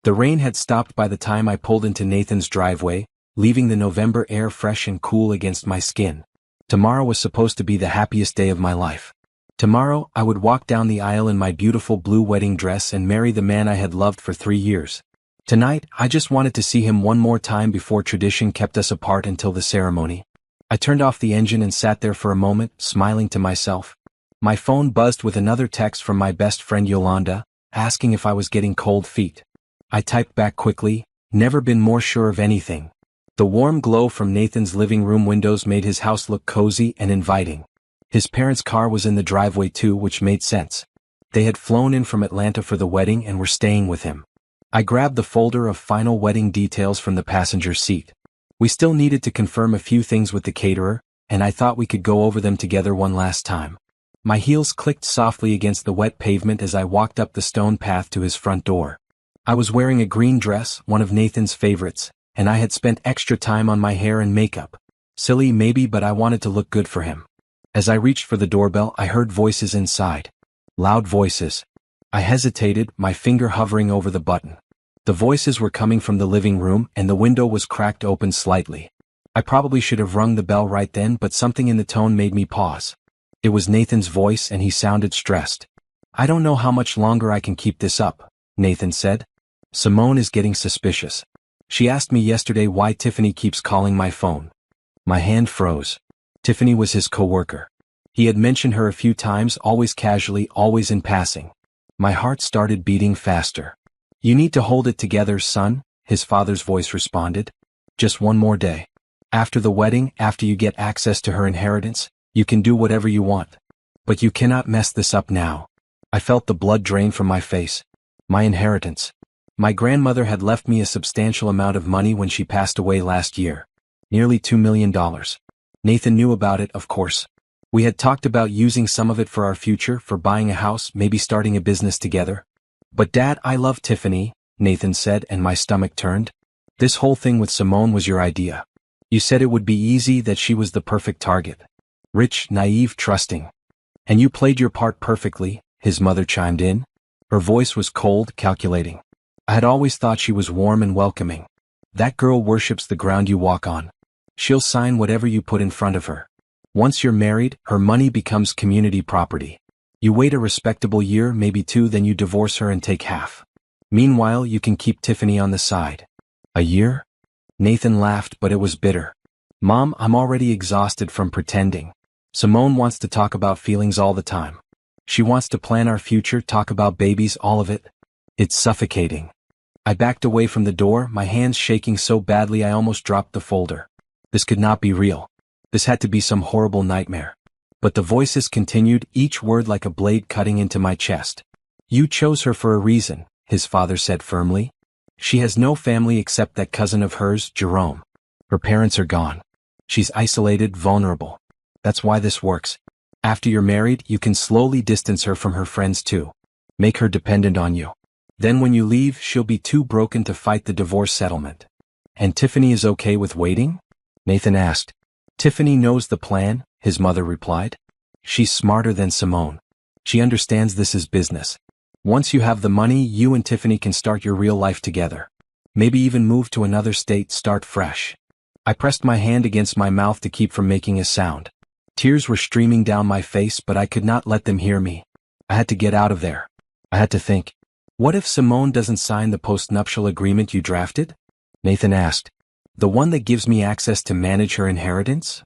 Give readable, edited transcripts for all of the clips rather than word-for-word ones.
The rain had stopped by the time I pulled into Nathan's driveway, leaving the November air fresh and cool against my skin. Tomorrow was supposed to be the happiest day of my life. Tomorrow, I would walk down the aisle in my beautiful blue wedding dress and marry the man I had loved for 3 years. Tonight, I just wanted to see him one more time before tradition kept us apart until the ceremony. I turned off the engine and sat there for a moment, smiling to myself. My phone buzzed with another text from my best friend Yolanda, asking if I was getting cold feet. I typed back quickly, never been more sure of anything. The warm glow from Nathan's living room windows made his house look cozy and inviting. His parents' car was in the driveway too, which made sense. They had flown in from Atlanta for the wedding and were staying with him. I grabbed the folder of final wedding details from the passenger seat. We still needed to confirm a few things with the caterer, and I thought we could go over them together one last time. My heels clicked softly against the wet pavement as I walked up the stone path to his front door. I was wearing a green dress, one of Nathan's favorites, and I had spent extra time on my hair and makeup. Silly maybe, but I wanted to look good for him. As I reached for the doorbell, I heard voices inside. Loud voices. I hesitated, my finger hovering over the button. The voices were coming from the living room, and the window was cracked open slightly. I probably should have rung the bell right then, but something in the tone made me pause. It was Nathan's voice, and he sounded stressed. "I don't know how much longer I can keep this up," Nathan said. "Simone is getting suspicious. She asked me yesterday why Tiffany keeps calling my phone." My hand froze. Tiffany was his coworker. He had mentioned her a few times, always casually, always in passing. My heart started beating faster. "You need to hold it together, son," his father's voice responded. "Just one more day. After the wedding, after you get access to her inheritance, you can do whatever you want. But you cannot mess this up now." I felt the blood drain from my face. My inheritance. My grandmother had left me a substantial amount of money when she passed away last year. Nearly $2 million. Nathan knew about it, of course. We had talked about using some of it for our future, for buying a house, maybe starting a business together. "But Dad, I love Tiffany," Nathan said, and my stomach turned. "This whole thing with Simone was your idea. You said it would be easy, that she was the perfect target. Rich, naive, trusting. And you played your part perfectly," his mother chimed in. Her voice was cold, calculating. "I had always thought she was warm and welcoming. That girl worships the ground you walk on. She'll sign whatever you put in front of her. Once you're married, her money becomes community property. You wait a respectable year, maybe 2, then you divorce her and take half. Meanwhile, you can keep Tiffany on the side." "A year?" Nathan laughed, but it was bitter. "Mom, I'm already exhausted from pretending. Simone wants to talk about feelings all the time. She wants to plan our future, talk about babies, all of it. It's suffocating." I backed away from the door, my hands shaking so badly I almost dropped the folder. This could not be real. This had to be some horrible nightmare. But the voices continued, each word like a blade cutting into my chest. "You chose her for a reason," his father said firmly. "She has no family except that cousin of hers, Jerome. Her parents are gone. She's isolated, vulnerable. That's why this works. After you're married, you can slowly distance her from her friends too. Make her dependent on you. Then when you leave, she'll be too broken to fight the divorce settlement." "And Tiffany is okay with waiting?" Nathan asked. "Tiffany knows the plan," his mother replied. "She's smarter than Simone. She understands this is business. Once you have the money, you and Tiffany can start your real life together. Maybe even move to another state, start fresh." I pressed my hand against my mouth to keep from making a sound. Tears were streaming down my face, but I could not let them hear me. I had to get out of there. I had to think. "What if Simone doesn't sign the postnuptial agreement you drafted?" Nathan asked. "The one that gives me access to manage her inheritance?"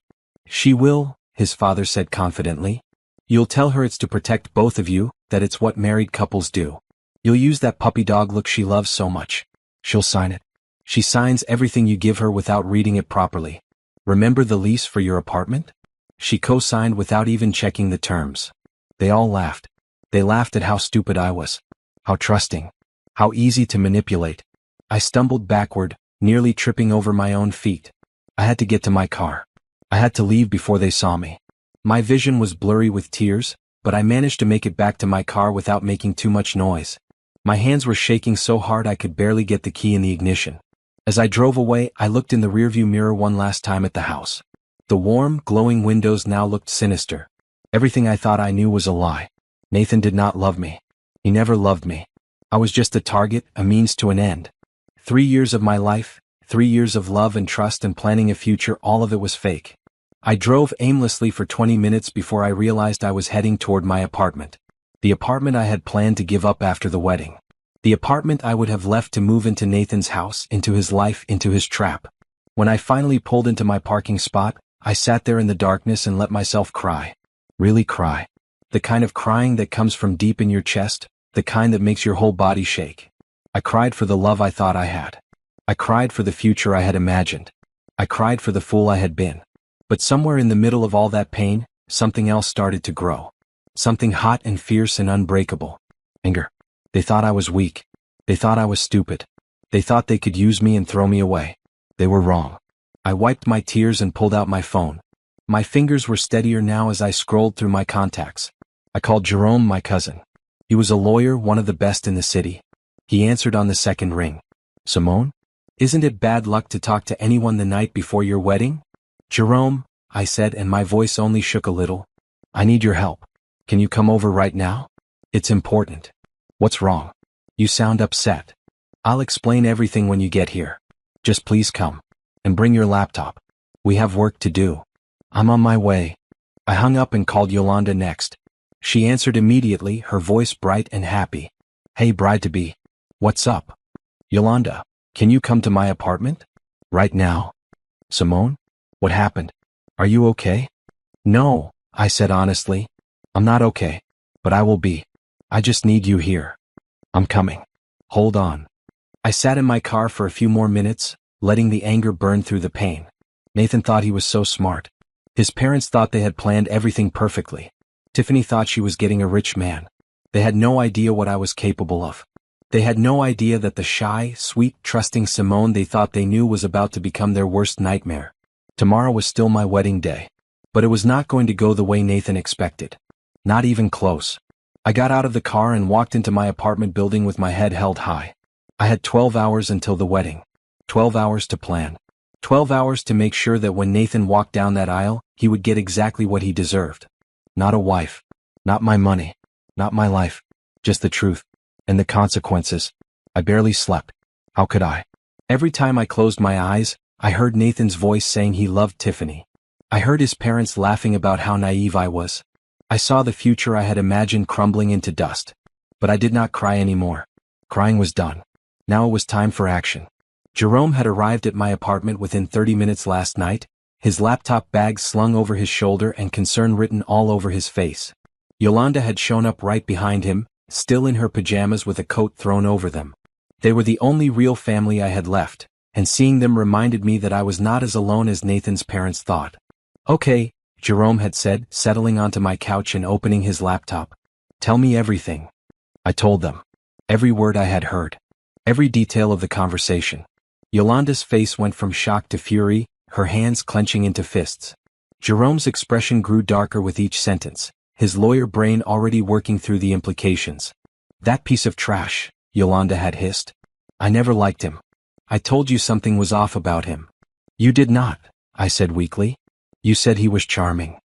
"She will," his father said confidently. "You'll tell her it's to protect both of you, that it's what married couples do. You'll use that puppy dog look she loves so much. She'll sign it. She signs everything you give her without reading it properly. Remember the lease for your apartment? She co-signed without even checking the terms." They all laughed. They laughed at how stupid I was. How trusting. How easy to manipulate. I stumbled backward, nearly tripping over my own feet. I had to get to my car. I had to leave before they saw me. My vision was blurry with tears, but I managed to make it back to my car without making too much noise. My hands were shaking so hard I could barely get the key in the ignition. As I drove away, I looked in the rearview mirror one last time at the house. The warm, glowing windows now looked sinister. Everything I thought I knew was a lie. Nathan did not love me. He never loved me. I was just a target, a means to an end. 3 years of my life, 3 years of love and trust and planning a future, all of it was fake. I drove aimlessly for 20 minutes before I realized I was heading toward my apartment. The apartment I had planned to give up after the wedding. The apartment I would have left to move into Nathan's house, into his life, into his trap. When I finally pulled into my parking spot, I sat there in the darkness and let myself cry. Really cry. The kind of crying that comes from deep in your chest, the kind that makes your whole body shake. I cried for the love I thought I had. I cried for the future I had imagined. I cried for the fool I had been. But somewhere in the middle of all that pain, something else started to grow. Something hot and fierce and unbreakable. Anger. They thought I was weak. They thought I was stupid. They thought they could use me and throw me away. They were wrong. I wiped my tears and pulled out my phone. My fingers were steadier now as I scrolled through my contacts. I called Jerome, my cousin. He was a lawyer, one of the best in the city. He answered on the second ring. Simone? Isn't it bad luck to talk to anyone the night before your wedding? Jerome, I said, and my voice only shook a little. I need your help. Can you come over right now? It's important. What's wrong? You sound upset. I'll explain everything when you get here. Just please come. And bring your laptop. We have work to do. I'm on my way. I hung up and called Yolanda next. She answered immediately, her voice bright and happy. Hey bride-to-be. What's up? Yolanda, can you come to my apartment? Right now. Simone? What happened? Are you okay? No, I said honestly. I'm not okay. But I will be. I just need you here. I'm coming. Hold on. I sat in my car for a few more minutes, letting the anger burn through the pain. Nathan thought he was so smart. His parents thought they had planned everything perfectly. Tiffany thought she was getting a rich man. They had no idea what I was capable of. They had no idea that the shy, sweet, trusting Simone they thought they knew was about to become their worst nightmare. Tomorrow was still my wedding day. But it was not going to go the way Nathan expected. Not even close. I got out of the car and walked into my apartment building with my head held high. I had 12 hours until the wedding. 12 hours to plan. 12 hours to make sure that when Nathan walked down that aisle, he would get exactly what he deserved. Not a wife. Not my money. Not my life. Just the truth. And the consequences. I barely slept. How could I? Every time I closed my eyes, I heard Nathan's voice saying he loved Tiffany. I heard his parents laughing about how naive I was. I saw the future I had imagined crumbling into dust. But I did not cry anymore. Crying was done. Now it was time for action. Jerome had arrived at my apartment within 30 minutes last night, his laptop bag slung over his shoulder and concern written all over his face. Yolanda had shown up right behind him, still in her pajamas with a coat thrown over them. They were the only real family I had left, and seeing them reminded me that I was not as alone as Nathan's parents thought. Okay, Jerome had said, settling onto my couch and opening his laptop. Tell me everything. I told them. Every word I had heard. Every detail of the conversation. Yolanda's face went from shock to fury, her hands clenching into fists. Jerome's expression grew darker with each sentence, his lawyer brain already working through the implications. That piece of trash, Yolanda had hissed. I never liked him. I told you something was off about him. You did not, I said weakly. You said he was charming.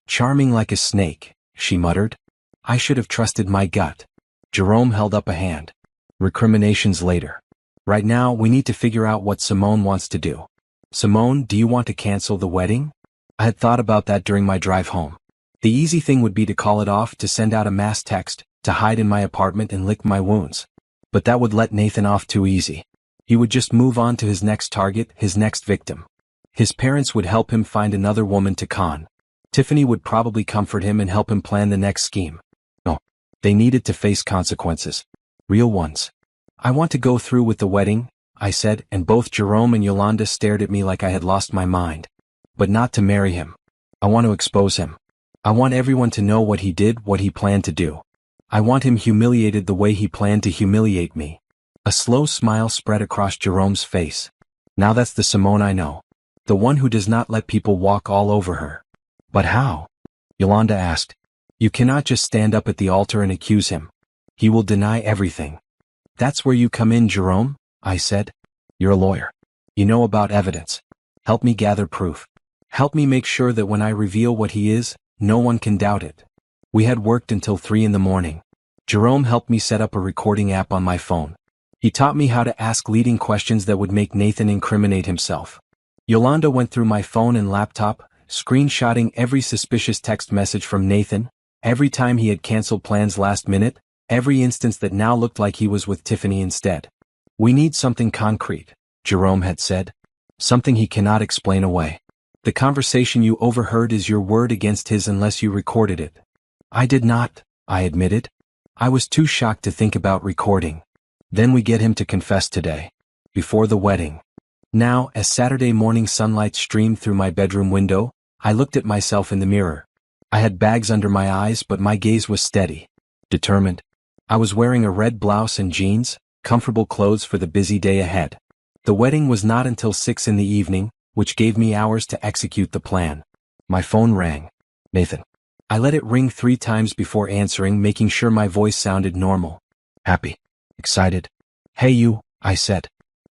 Charming like a snake, she muttered. I should have trusted my gut. Jerome held up a hand. Recriminations later. Right now, we need to figure out what Simone wants to do. Simone, do you want to cancel the wedding? I had thought about that during my drive home. The easy thing would be to call it off, to send out a mass text, to hide in my apartment and lick my wounds. But that would let Nathan off too easy. He would just move on to his next target, his next victim. His parents would help him find another woman to con. Tiffany would probably comfort him and help him plan the next scheme. No, they needed to face consequences. Real ones. I want to go through with the wedding, I said, and both Jerome and Yolanda stared at me like I had lost my mind. But not to marry him. I want to expose him. I want everyone to know what he did, what he planned to do. I want him humiliated the way he planned to humiliate me. A slow smile spread across Jerome's face. Now that's the Simone I know. The one who does not let people walk all over her. But how? Yolanda asked. You cannot just stand up at the altar and accuse him. He will deny everything. That's where you come in, Jerome, I said. You're a lawyer. You know about evidence. Help me gather proof. Help me make sure that when I reveal what he is, no one can doubt it. We had worked until 3 in the morning. Jerome helped me set up a recording app on my phone. He taught me how to ask leading questions that would make Nathan incriminate himself. Yolanda went through my phone and laptop, screenshotting every suspicious text message from Nathan, every time he had canceled plans last minute, every instance that now looked like he was with Tiffany instead. "We need something concrete," Jerome had said. "Something he cannot explain away. The conversation you overheard is your word against his unless you recorded it." "I did not," I admitted. "I was too shocked to think about recording. Then we get him to confess today. Before the wedding." Now, as Saturday morning sunlight streamed through my bedroom window, I looked at myself in the mirror. I had bags under my eyes, but my gaze was steady, determined. I was wearing a red blouse and jeans, comfortable clothes for the busy day ahead. The wedding was not until 6 in the evening, which gave me hours to execute the plan. My phone rang. "Nathan." I let it ring 3 times before answering, making sure my voice sounded normal. "Happy. Excited." "Hey you," I said.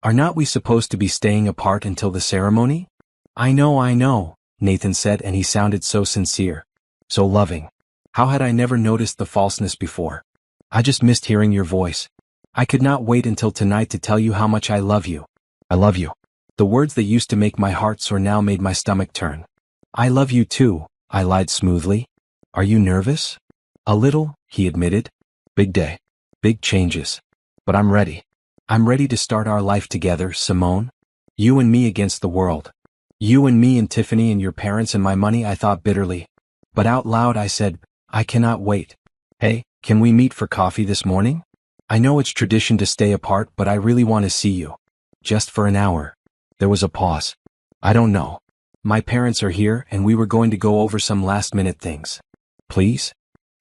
"Are not we supposed to be staying apart until the ceremony?" I know, Nathan said, and he sounded so sincere. So loving. How had I never noticed the falseness before? "I just missed hearing your voice. I could not wait until tonight to tell you how much I love you." "I love you." The words that used to make my heart soar now made my stomach turn. "I love you too," I lied smoothly. "Are you nervous?" "A little," he admitted. "Big day. Big changes. But I'm ready. I'm ready to start our life together, Simone. You and me against the world. You and me and Tiffany and your parents and my money," I thought bitterly. But out loud I said, "I cannot wait. Hey, can we meet for coffee this morning? I know it's tradition to stay apart, but I really want to see you. Just for an hour." There was a pause. "I don't know. My parents are here and we were going to go over some last-minute things. Please?"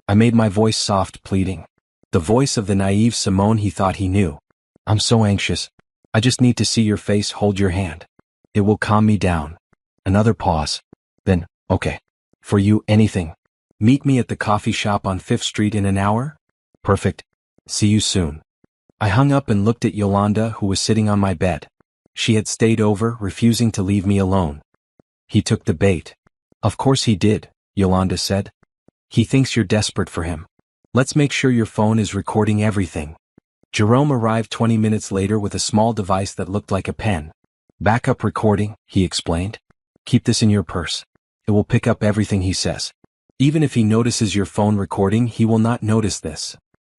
I made my voice soft, pleading. The voice of the naive Simone he thought he knew. "I'm so anxious. I just need to see your face, hold your hand. It will calm me down." Another pause. Then, "Okay. For you, anything. Meet me at the coffee shop on 5th Street in an hour?" "Perfect. See you soon." I hung up and looked at Yolanda, who was sitting on my bed. She had stayed over, refusing to leave me alone. "He took the bait." "Of course he did," Yolanda said. "He thinks you're desperate for him. Let's make sure your phone is recording everything." Jerome arrived 20 minutes later with a small device that looked like a pen. "Backup recording," he explained. "Keep this in your purse. It will pick up everything he says. Even if he notices your phone recording, he will not notice this."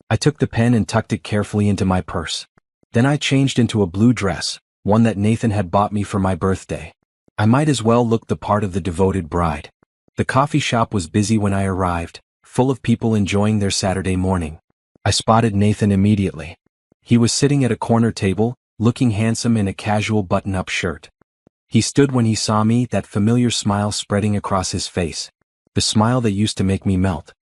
I took the pen and tucked it carefully into my purse. Then I changed into a blue dress, one that Nathan had bought me for my birthday. I might as well look the part of the devoted bride. The coffee shop was busy when I arrived, full of people enjoying their Saturday morning. I spotted Nathan immediately. He was sitting at a corner table, looking handsome in a casual button-up shirt. He stood when he saw me, that familiar smile spreading across his face. The smile that used to make me melt.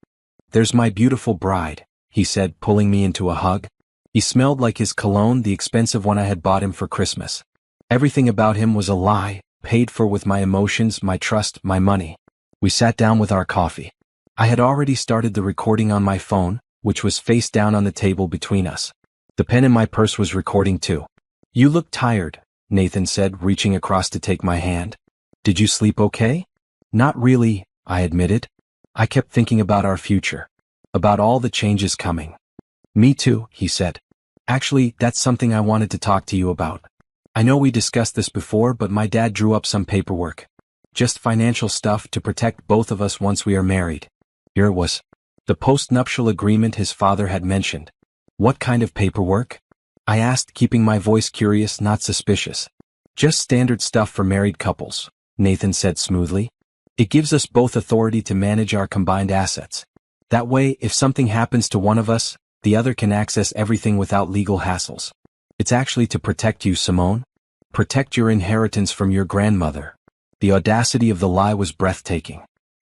"There's my beautiful bride," he said, pulling me into a hug. He smelled like his cologne, the expensive one I had bought him for Christmas. Everything about him was a lie, paid for with my emotions, my trust, my money. We sat down with our coffee. I had already started the recording on my phone, which was face down on the table between us. The pen in my purse was recording too. "You look tired," Nathan said, reaching across to take my hand. "Did you sleep okay?" "Not really," I admitted. "I kept thinking about our future. About all the changes coming." "Me too," he said. "Actually, that's something I wanted to talk to you about. I know we discussed this before, but my dad drew up some paperwork. Just financial stuff to protect both of us once we are married." Here it was. The post-nuptial agreement his father had mentioned. "What kind of paperwork?" I asked, keeping my voice curious, not suspicious. "Just standard stuff for married couples," Nathan said smoothly. "It gives us both authority to manage our combined assets. That way, if something happens to one of us, the other can access everything without legal hassles. It's actually to protect you, Simone. Protect your inheritance from your grandmother." The audacity of the lie was breathtaking.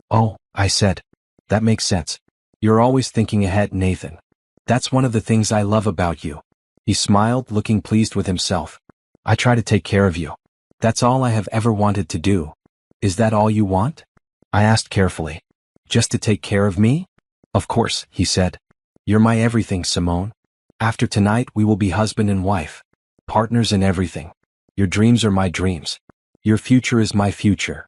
"Oh," I said. "That makes sense. You're always thinking ahead, Nathan. That's one of the things I love about you." He smiled, looking pleased with himself. "I try to take care of you. That's all I have ever wanted to do." "Is that all you want?" I asked carefully. "Just to take care of me?" "Of course," he said. "You're my everything, Simone. After tonight we will be husband and wife. Partners in everything. Your dreams are my dreams. Your future is my future."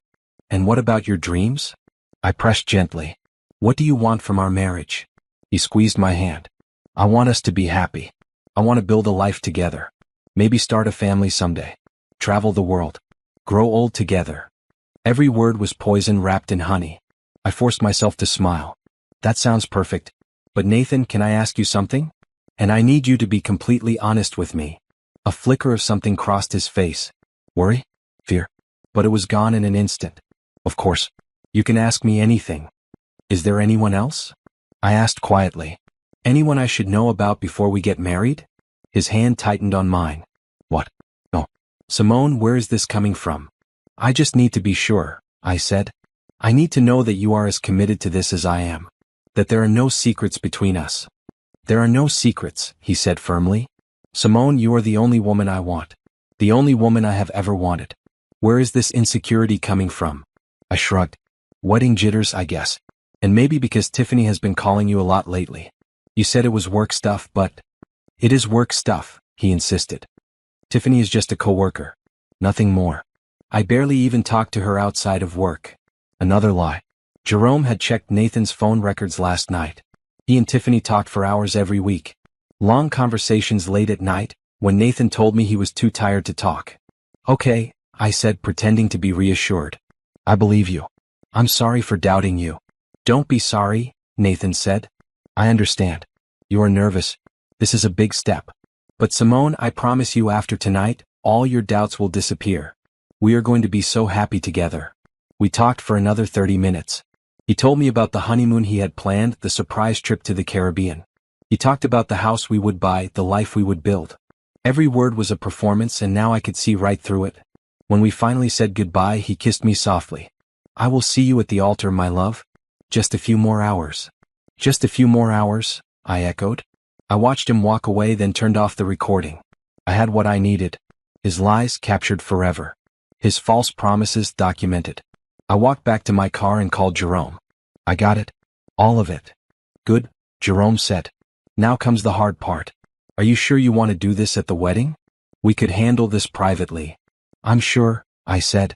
"And what about your dreams?" I pressed gently. "What do you want from our marriage?" He squeezed my hand. I want us to be happy. I want to build a life together. Maybe start a family someday. Travel the world. Grow old together. Every word was poison wrapped in honey. I forced myself to smile. That sounds perfect. But Nathan, can I ask you something? And I need you to be completely honest with me. A flicker of something crossed his face. Worry? Fear? But it was gone in an instant. Of course. You can ask me anything. Is there anyone else? I asked quietly. Anyone I should know about before we get married? His hand tightened on mine. What? No. Simone, where is this coming from? I just need to be sure, I said. I need to know that you are as committed to this as I am. That there are no secrets between us. There are no secrets, he said firmly. Simone, you are the only woman I want. The only woman I have ever wanted. Where is this insecurity coming from? I shrugged. Wedding jitters, I guess. And maybe because Tiffany has been calling you a lot lately. You said it was work stuff, but... It is work stuff, he insisted. Tiffany is just a coworker. Nothing more. I barely even talk to her outside of work. Another lie. Jerome had checked Nathan's phone records last night. He and Tiffany talked for hours every week. Long conversations late at night, when Nathan told me he was too tired to talk. Okay, I said, pretending to be reassured. I believe you. I'm sorry for doubting you. Don't be sorry, Nathan said. I understand. You are nervous. This is a big step. But Simone, I promise you after tonight, all your doubts will disappear. We are going to be so happy together. We talked for another 30 minutes. He told me about the honeymoon he had planned, the surprise trip to the Caribbean. He talked about the house we would buy, the life we would build. Every word was a performance, and now I could see right through it. When we finally said goodbye, he kissed me softly. I will see you at the altar, my love. Just a few more hours. Just a few more hours, I echoed. I watched him walk away, then turned off the recording. I had what I needed. His lies captured forever. His false promises documented. I walked back to my car and called Jerome. I got it. All of it. Good, Jerome said. Now comes the hard part. Are you sure you want to do this at the wedding? We could handle this privately. I'm sure, I said.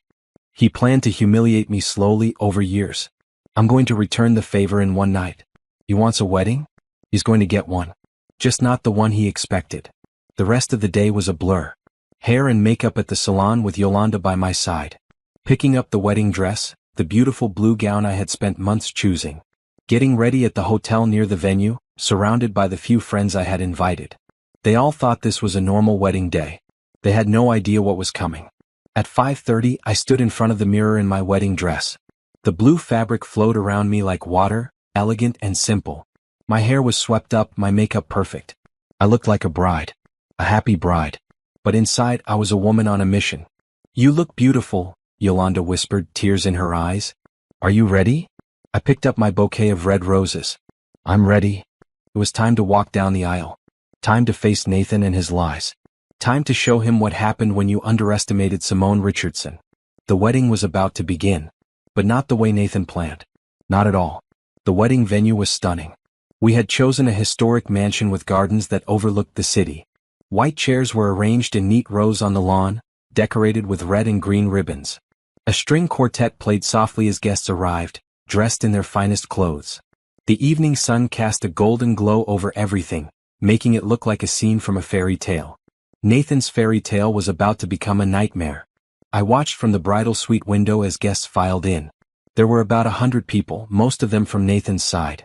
He planned to humiliate me slowly over years. I'm going to return the favor in one night. He wants a wedding? He's going to get one. Just not the one he expected. The rest of the day was a blur. Hair and makeup at the salon with Yolanda by my side. Picking up the wedding dress, the beautiful blue gown I had spent months choosing. Getting ready at the hotel near the venue, surrounded by the few friends I had invited. They all thought this was a normal wedding day. They had no idea what was coming. At 5:30, I stood in front of the mirror in my wedding dress. The blue fabric flowed around me like water, elegant and simple. My hair was swept up, my makeup perfect. I looked like a bride. A happy bride. But inside, I was a woman on a mission. You look beautiful, Yolanda whispered, tears in her eyes. Are you ready? I picked up my bouquet of red roses. I'm ready. It was time to walk down the aisle. Time to face Nathan and his lies. Time to show him what happened when you underestimated Simone Richardson. The wedding was about to begin. But not the way Nathan planned. Not at all. The wedding venue was stunning. We had chosen a historic mansion with gardens that overlooked the city. White chairs were arranged in neat rows on the lawn, decorated with red and green ribbons. A string quartet played softly as guests arrived, dressed in their finest clothes. The evening sun cast a golden glow over everything, making it look like a scene from a fairy tale. Nathan's fairy tale was about to become a nightmare. I watched from the bridal suite window as guests filed in. There were about 100 people, most of them from Nathan's side.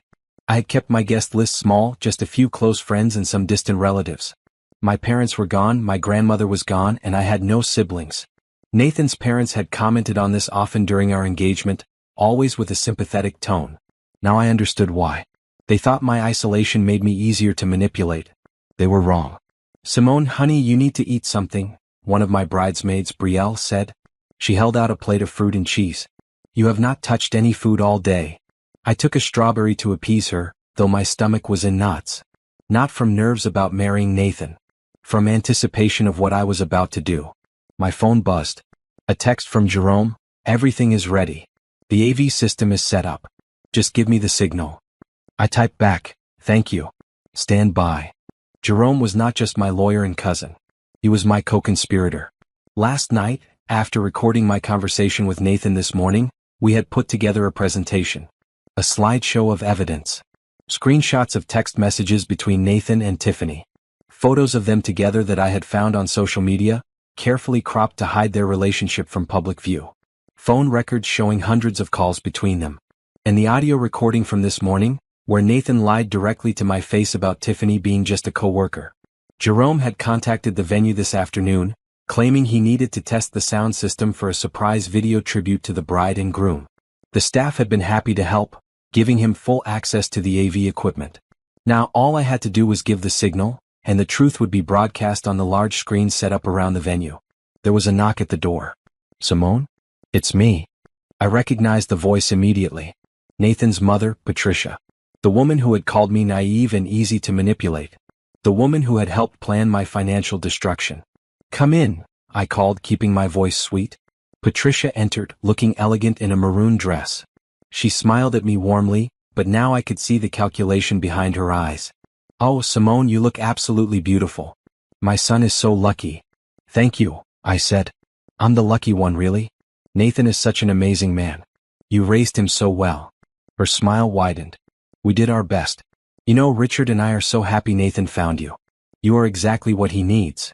I had kept my guest list small, just a few close friends and some distant relatives. My parents were gone, my grandmother was gone, and I had no siblings. Nathan's parents had commented on this often during our engagement, always with a sympathetic tone. Now I understood why. They thought my isolation made me easier to manipulate. They were wrong. Simone, honey, you need to eat something, one of my bridesmaids, Brielle, said. She held out a plate of fruit and cheese. You have not touched any food all day. I took a strawberry to appease her, though my stomach was in knots. Not from nerves about marrying Nathan. From anticipation of what I was about to do. My phone buzzed. A text from Jerome. Everything is ready. The AV system is set up. Just give me the signal. I typed back, thank you. Stand by. Jerome was not just my lawyer and cousin. He was my co-conspirator. Last night, after recording my conversation with Nathan this morning, we had put together a presentation. A slideshow of evidence. Screenshots of text messages between Nathan and Tiffany. Photos of them together that I had found on social media, carefully cropped to hide their relationship from public view. Phone records showing hundreds of calls between them. And the audio recording from this morning, where Nathan lied directly to my face about Tiffany being just a co-worker. Jerome had contacted the venue this afternoon, claiming he needed to test the sound system for a surprise video tribute to the bride and groom. The staff had been happy to help, giving him full access to the AV equipment. Now all I had to do was give the signal, and the truth would be broadcast on the large screen set up around the venue. There was a knock at the door. Simone? It's me. I recognized the voice immediately. Nathan's mother, Patricia. The woman who had called me naive and easy to manipulate. The woman who had helped plan my financial destruction. Come in, I called, keeping my voice sweet. Patricia entered, looking elegant in a maroon dress. She smiled at me warmly, but now I could see the calculation behind her eyes. Oh, Simone, you look absolutely beautiful. My son is so lucky. Thank you, I said. I'm the lucky one, really? Nathan is such an amazing man. You raised him so well. Her smile widened. We did our best. You know, Richard and I are so happy Nathan found you. You are exactly what he needs.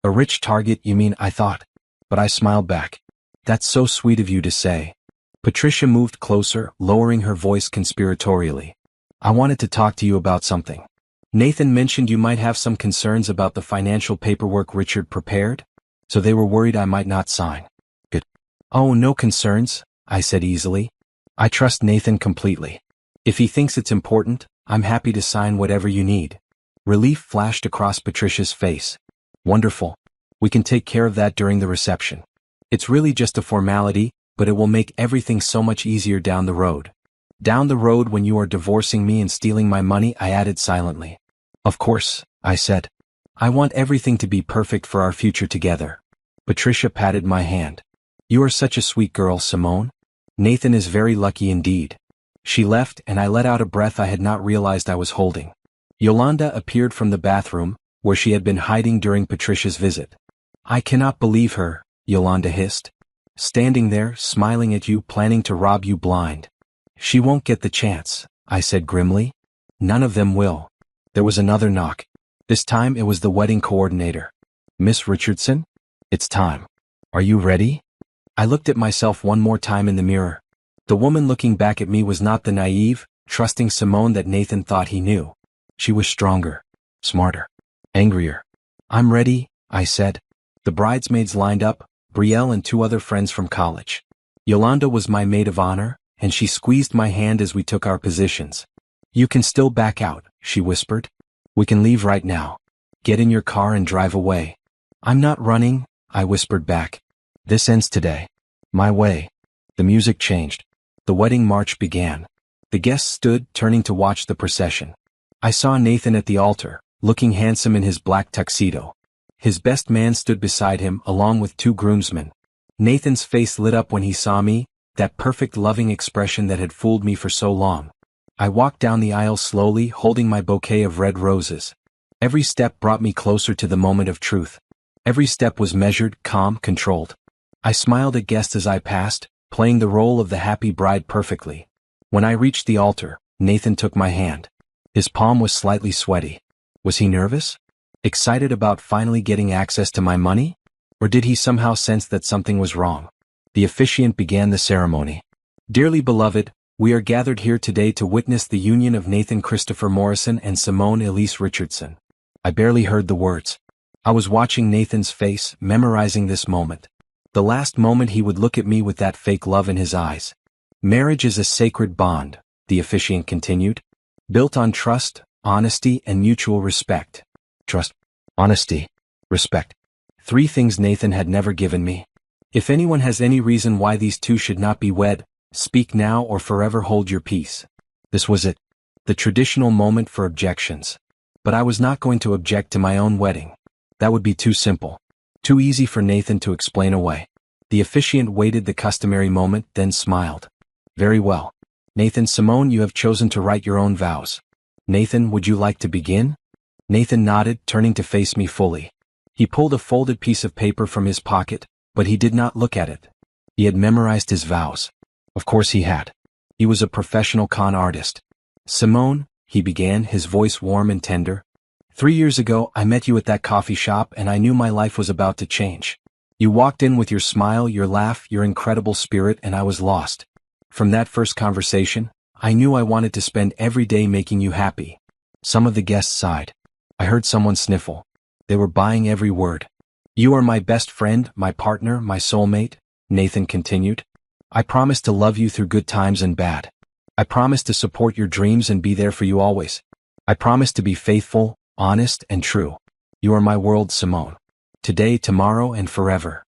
A rich target, you mean, I thought. But I smiled back. That's so sweet of you to say. Patricia moved closer, lowering her voice conspiratorially. I wanted to talk to you about something. Nathan mentioned you might have some concerns about the financial paperwork Richard prepared, so they were worried I might not sign. Good. Oh, no concerns, I said easily. I trust Nathan completely. If he thinks it's important, I'm happy to sign whatever you need. Relief flashed across Patricia's face. Wonderful. We can take care of that during the reception. It's really just a formality, but it will make everything so much easier down the road. Down the road when you are divorcing me and stealing my money, I added silently. Of course, I said. I want everything to be perfect for our future together. Patricia patted my hand. You are such a sweet girl, Simone. Nathan is very lucky indeed. She left and I let out a breath I had not realized I was holding. Yolanda appeared from the bathroom, where she had been hiding during Patricia's visit. I cannot believe her, Yolanda hissed. Standing there, smiling at you, planning to rob you blind. She won't get the chance, I said grimly. None of them will. There was another knock. This time it was the wedding coordinator. Miss Richardson? It's time. Are you ready? I looked at myself one more time in the mirror. The woman looking back at me was not the naive, trusting Simone that Nathan thought he knew. She was stronger, smarter, angrier. I'm ready, I said. The bridesmaids lined up, Brielle and 2 other friends from college. Yolanda was my maid of honor, and she squeezed my hand as we took our positions. You can still back out, she whispered. We can leave right now. Get in your car and drive away. I'm not running, I whispered back. This ends today. My way. The music changed. The wedding march began. The guests stood, turning to watch the procession. I saw Nathan at the altar, looking handsome in his black tuxedo. His best man stood beside him, along with 2 groomsmen. Nathan's face lit up when he saw me, that perfect loving expression that had fooled me for so long. I walked down the aisle slowly, holding my bouquet of red roses. Every step brought me closer to the moment of truth. Every step was measured, calm, controlled. I smiled at guests as I passed, playing the role of the happy bride perfectly. When I reached the altar, Nathan took my hand. His palm was slightly sweaty. Was he nervous? Excited about finally getting access to my money? Or did he somehow sense that something was wrong? The officiant began the ceremony. Dearly beloved, we are gathered here today to witness the union of Nathan Christopher Morrison and Simone Elise Richardson. I barely heard the words. I was watching Nathan's face, memorizing this moment. The last moment he would look at me with that fake love in his eyes. Marriage is a sacred bond, the officiant continued, built on trust, honesty, and mutual respect. Trust, honesty, respect. 3 things Nathan had never given me. If anyone has any reason why these 2 should not be wed, speak now or forever hold your peace. This was it. The traditional moment for objections. But I was not going to object to my own wedding. That would be too simple. Too easy for Nathan to explain away. The officiant waited the customary moment, then smiled. Very well. Nathan, Simone, you have chosen to write your own vows. Nathan, would you like to begin? Nathan nodded, turning to face me fully. He pulled a folded piece of paper from his pocket, but he did not look at it. He had memorized his vows. Of course he had. He was a professional con artist. Simone, he began, his voice warm and tender. 3 years ago, I met you at that coffee shop and I knew my life was about to change. You walked in with your smile, your laugh, your incredible spirit, and I was lost. From that first conversation, I knew I wanted to spend every day making you happy. Some of the guests sighed. I heard someone sniffle. They were buying every word. You are my best friend, my partner, my soulmate, Nathan continued. I promise to love you through good times and bad. I promise to support your dreams and be there for you always. I promise to be faithful, honest, and true. You are my world, Simone. Today, tomorrow, and forever.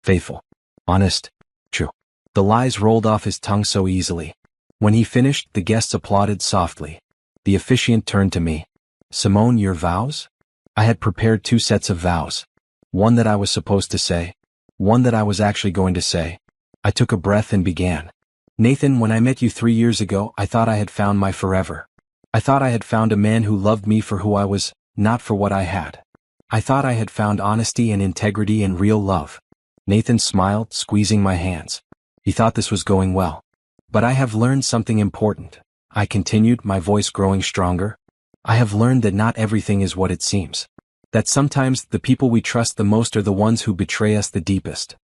Faithful, honest, true. The lies rolled off his tongue so easily. When he finished, the guests applauded softly. The officiant turned to me. Simone, your vows? I had prepared 2 sets of vows. One that I was supposed to say. One that I was actually going to say. I took a breath and began. Nathan, when I met you 3 years ago, I thought I had found my forever. I thought I had found a man who loved me for who I was, not for what I had. I thought I had found honesty and integrity and real love. Nathan smiled, squeezing my hands. He thought this was going well. But I have learned something important. I continued, my voice growing stronger. I have learned that not everything is what it seems. That sometimes the people we trust the most are the ones who betray us the deepest.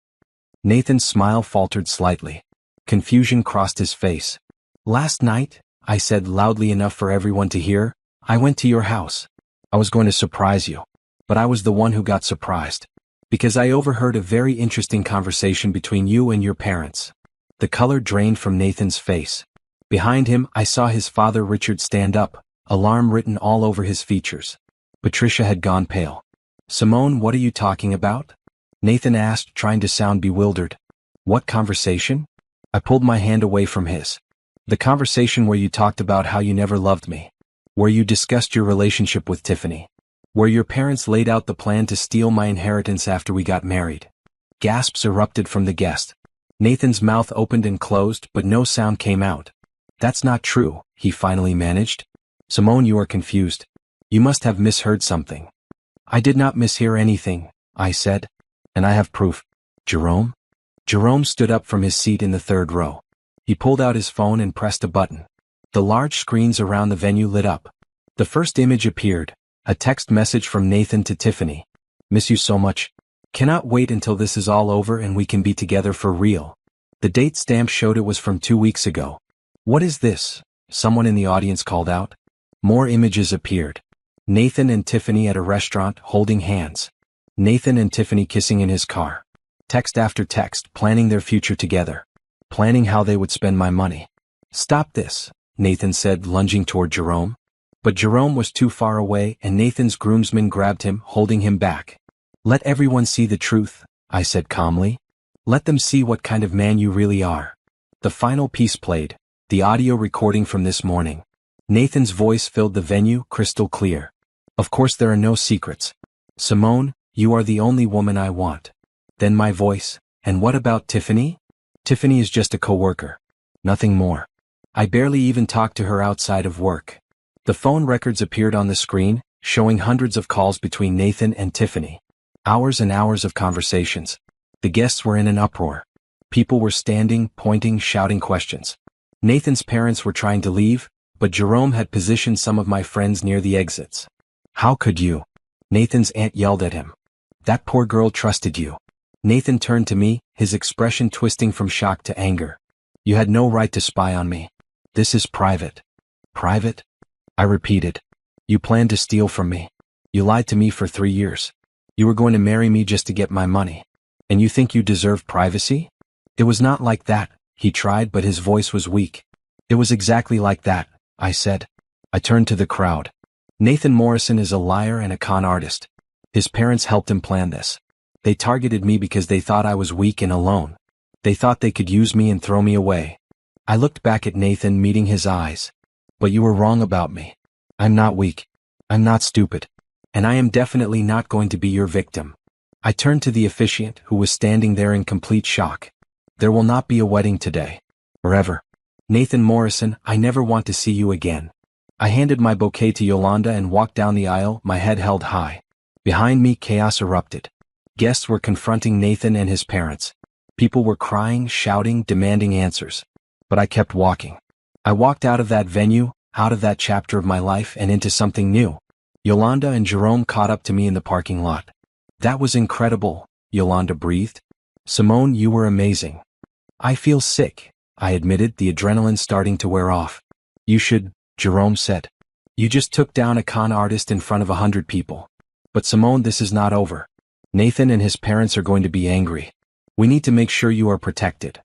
Nathan's smile faltered slightly. Confusion crossed his face. Last night, I said loudly enough for everyone to hear, I went to your house. I was going to surprise you. But I was the one who got surprised. Because I overheard a very interesting conversation between you and your parents. The color drained from Nathan's face. Behind him, I saw his father Richard stand up, alarm written all over his features. Patricia had gone pale. Simone, what are you talking about? Nathan asked, trying to sound bewildered. What conversation? I pulled my hand away from his. The conversation where you talked about how you never loved me. Where you discussed your relationship with Tiffany. Where your parents laid out the plan to steal my inheritance after we got married. Gasps erupted from the guest. Nathan's mouth opened and closed, but no sound came out. That's not true, he finally managed. Simone, you are confused. You must have misheard something. I did not mishear anything, I said. And I have proof. Jerome? Jerome stood up from his seat in the 3rd row. He pulled out his phone and pressed a button. The large screens around the venue lit up. The first image appeared, a text message from Nathan to Tiffany. Miss you so much. Cannot wait until this is all over and we can be together for real. The date stamp showed it was from 2 weeks ago. What is this? Someone in the audience called out. More images appeared. Nathan and Tiffany at a restaurant holding hands. Nathan and Tiffany kissing in his car. Text after text, planning their future together. Planning how they would spend my money. Stop this, Nathan said, lunging toward Jerome. But Jerome was too far away and Nathan's groomsman grabbed him, holding him back. Let everyone see the truth, I said calmly. Let them see what kind of man you really are. The final piece played, the audio recording from this morning. Nathan's voice filled the venue, crystal clear. Of course there are no secrets. Simone, you are the only woman I want. Then my voice, and what about Tiffany? Tiffany is just a coworker. Nothing more. I barely even talk to her outside of work. The phone records appeared on the screen, showing hundreds of calls between Nathan and Tiffany. Hours and hours of conversations. The guests were in an uproar. People were standing, pointing, shouting questions. Nathan's parents were trying to leave, but Jerome had positioned some of my friends near the exits. How could you? Nathan's aunt yelled at him. That poor girl trusted you. Nathan turned to me, his expression twisting from shock to anger. You had no right to spy on me. This is private. Private? I repeated. You planned to steal from me. You lied to me for 3 years. You were going to marry me just to get my money. And you think you deserve privacy? It was not like that, he tried, but his voice was weak. It was exactly like that, I said. I turned to the crowd. Nathan Morrison is a liar and a con artist. His parents helped him plan this. They targeted me because they thought I was weak and alone. They thought they could use me and throw me away. I looked back at Nathan, meeting his eyes. But you were wrong about me. I'm not weak. I'm not stupid. And I am definitely not going to be your victim. I turned to the officiant, who was standing there in complete shock. There will not be a wedding today. Or ever. Nathan Morrison, I never want to see you again. I handed my bouquet to Yolanda and walked down the aisle, my head held high. Behind me, chaos erupted. Guests were confronting Nathan and his parents. People were crying, shouting, demanding answers. But I kept walking. I walked out of that venue, out of that chapter of my life and into something new. Yolanda and Jerome caught up to me in the parking lot. That was incredible, Yolanda breathed. Simone, you were amazing. I feel sick, I admitted, the adrenaline starting to wear off. You should, Jerome said. You just took down a con artist in front of 100 people. But Simone, this is not over. Nathan and his parents are going to be angry. We need to make sure you are protected.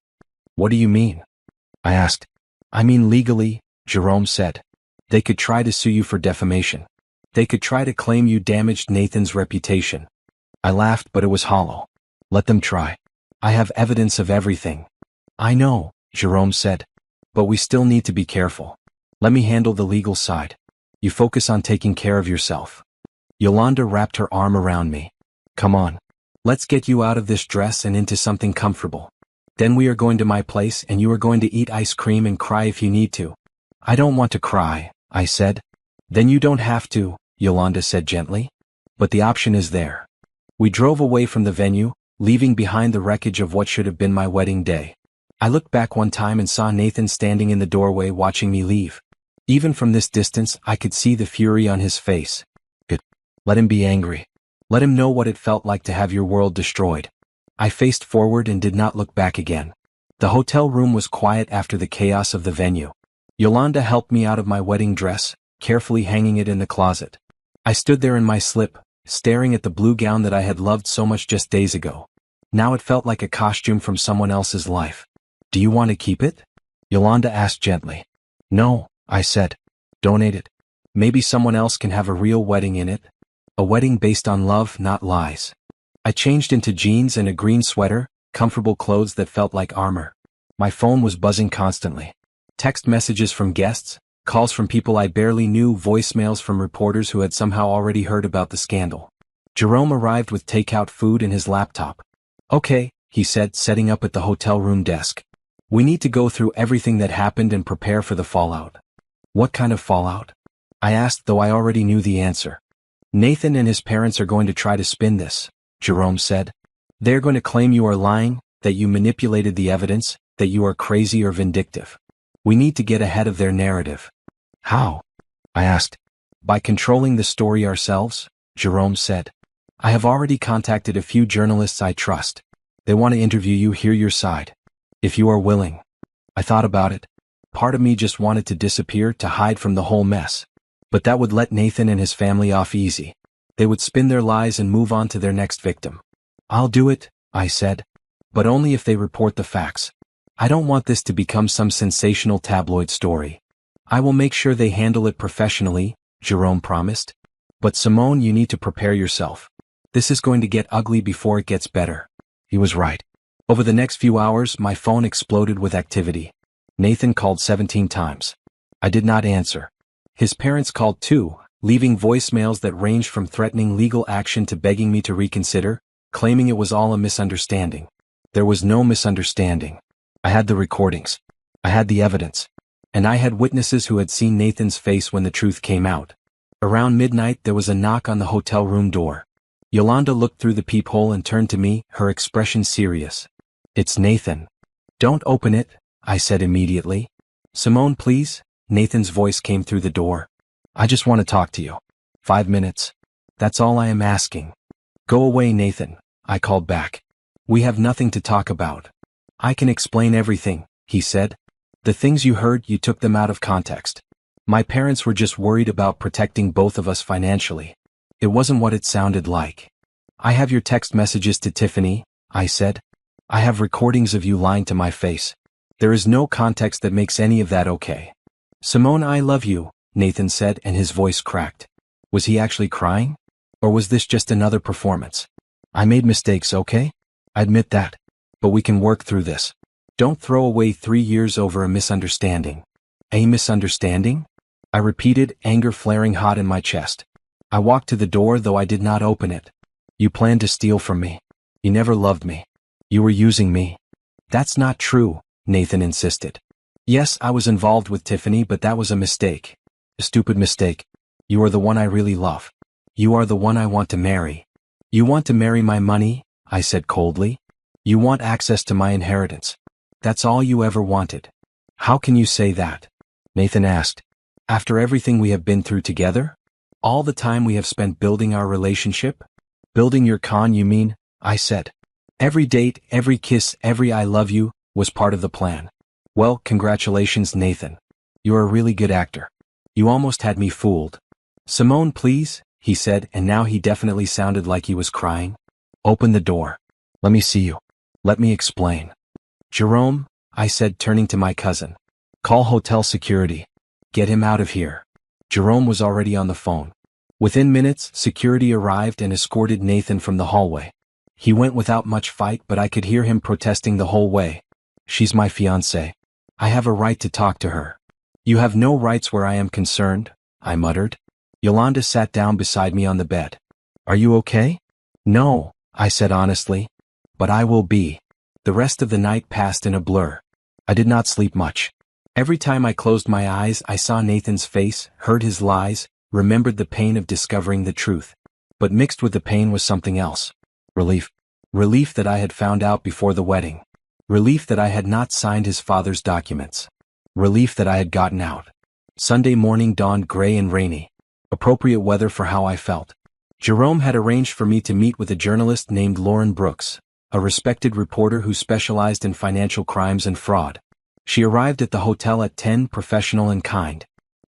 What do you mean? I asked. I mean legally, Jerome said. They could try to sue you for defamation. They could try to claim you damaged Nathan's reputation. I laughed, but it was hollow. Let them try. I have evidence of everything. I know, Jerome said. But we still need to be careful. Let me handle the legal side. You focus on taking care of yourself. Yolanda wrapped her arm around me. Come on. Let's get you out of this dress and into something comfortable. Then we are going to my place and you are going to eat ice cream and cry if you need to. I don't want to cry, I said. Then you don't have to, Yolanda said gently. But the option is there. We drove away from the venue, leaving behind the wreckage of what should have been my wedding day. I looked back one time and saw Nathan standing in the doorway watching me leave. Even from this distance, I could see the fury on his face. Good. Let him be angry. Let him know what it felt like to have your world destroyed. I faced forward and did not look back again. The hotel room was quiet after the chaos of the venue. Yolanda helped me out of my wedding dress, carefully hanging it in the closet. I stood there in my slip, staring at the blue gown that I had loved so much just days ago. Now it felt like a costume from someone else's life. Do you want to keep it? Yolanda asked gently. No, I said. Donate it. Maybe someone else can have a real wedding in it. A wedding based on love, not lies. I changed into jeans and a green sweater, comfortable clothes that felt like armor. My phone was buzzing constantly. Text messages from guests, calls from people I barely knew, voicemails from reporters who had somehow already heard about the scandal. Jerome arrived with takeout food and his laptop. Okay, he said, setting up at the hotel room desk. We need to go through everything that happened and prepare for the fallout. What kind of fallout? I asked, though I already knew the answer. Nathan and his parents are going to try to spin this, Jerome said. They're going to claim you are lying, that you manipulated the evidence, that you are crazy or vindictive. We need to get ahead of their narrative. How? I asked. By controlling the story ourselves, Jerome said. I have already contacted a few journalists I trust. They want to interview you, hear your side. If you are willing. I thought about it. Part of me just wanted to disappear, to hide from the whole mess. But that would let Nathan and his family off easy. They would spin their lies and move on to their next victim. I'll do it, I said. But only if they report the facts. I don't want this to become some sensational tabloid story. I will make sure they handle it professionally, Jerome promised. But Simone, you need to prepare yourself. This is going to get ugly before it gets better. He was right. Over the next few hours, my phone exploded with activity. Nathan called 17 times. I did not answer. His parents called too, leaving voicemails that ranged from threatening legal action to begging me to reconsider, claiming it was all a misunderstanding. There was no misunderstanding. I had the recordings. I had the evidence. And I had witnesses who had seen Nathan's face when the truth came out. Around midnight, there was a knock on the hotel room door. Yolanda looked through the peephole and turned to me, her expression serious. It's Nathan. Don't open it, I said immediately. Simone, please. Nathan's voice came through the door. I just want to talk to you. 5 minutes. That's all I am asking. Go away, Nathan, I called back. We have nothing to talk about. I can explain everything, he said. The things you heard, you took them out of context. My parents were just worried about protecting both of us financially. It wasn't what it sounded like. I have your text messages to Tiffany, I said. I have recordings of you lying to my face. There is no context that makes any of that okay. Simone, I love you, Nathan said, and his voice cracked. Was he actually crying? Or was this just another performance? I made mistakes, okay? I admit that. But we can work through this. Don't throw away 3 years over a misunderstanding. A misunderstanding? I repeated, anger flaring hot in my chest. I walked to the door, though I did not open it. You planned to steal from me. You never loved me. You were using me. That's not true, Nathan insisted. Yes, I was involved with Tiffany, but that was a mistake. A stupid mistake. You are the one I really love. You are the one I want to marry. You want to marry my money? I said coldly. You want access to my inheritance. That's all you ever wanted. How can you say that? Nathan asked. After everything we have been through together? All the time we have spent building our relationship? Building your con, you mean? I said. Every date, every kiss, every I love you, was part of the plan. Well, congratulations, Nathan. You're a really good actor. You almost had me fooled. Simone, please, he said, and now he definitely sounded like he was crying. Open the door. Let me see you. Let me explain. Jerome, I said, turning to my cousin. Call hotel security. Get him out of here. Jerome was already on the phone. Within minutes, security arrived and escorted Nathan from the hallway. He went without much fight, but I could hear him protesting the whole way. She's my fiancée. I have a right to talk to her. You have no rights where I am concerned, I muttered. Yolanda sat down beside me on the bed. Are you okay? No, I said honestly. But I will be. The rest of the night passed in a blur. I did not sleep much. Every time I closed my eyes, I saw Nathan's face, heard his lies, remembered the pain of discovering the truth. But mixed with the pain was something else. Relief. Relief that I had found out before the wedding. Relief that I had not signed his father's documents. Relief that I had gotten out. Sunday morning dawned gray and rainy. Appropriate weather for how I felt. Jerome had arranged for me to meet with a journalist named Lauren Brooks, a respected reporter who specialized in financial crimes and fraud. She arrived at the hotel at 10, professional and kind.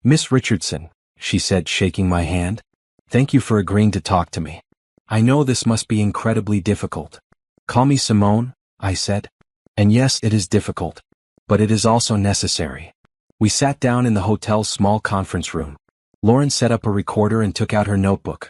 Miss Richardson, she said, shaking my hand. Thank you for agreeing to talk to me. I know this must be incredibly difficult. Call me Simone, I said. And yes, it is difficult. But it is also necessary. We sat down in the hotel's small conference room. Lauren set up a recorder and took out her notebook.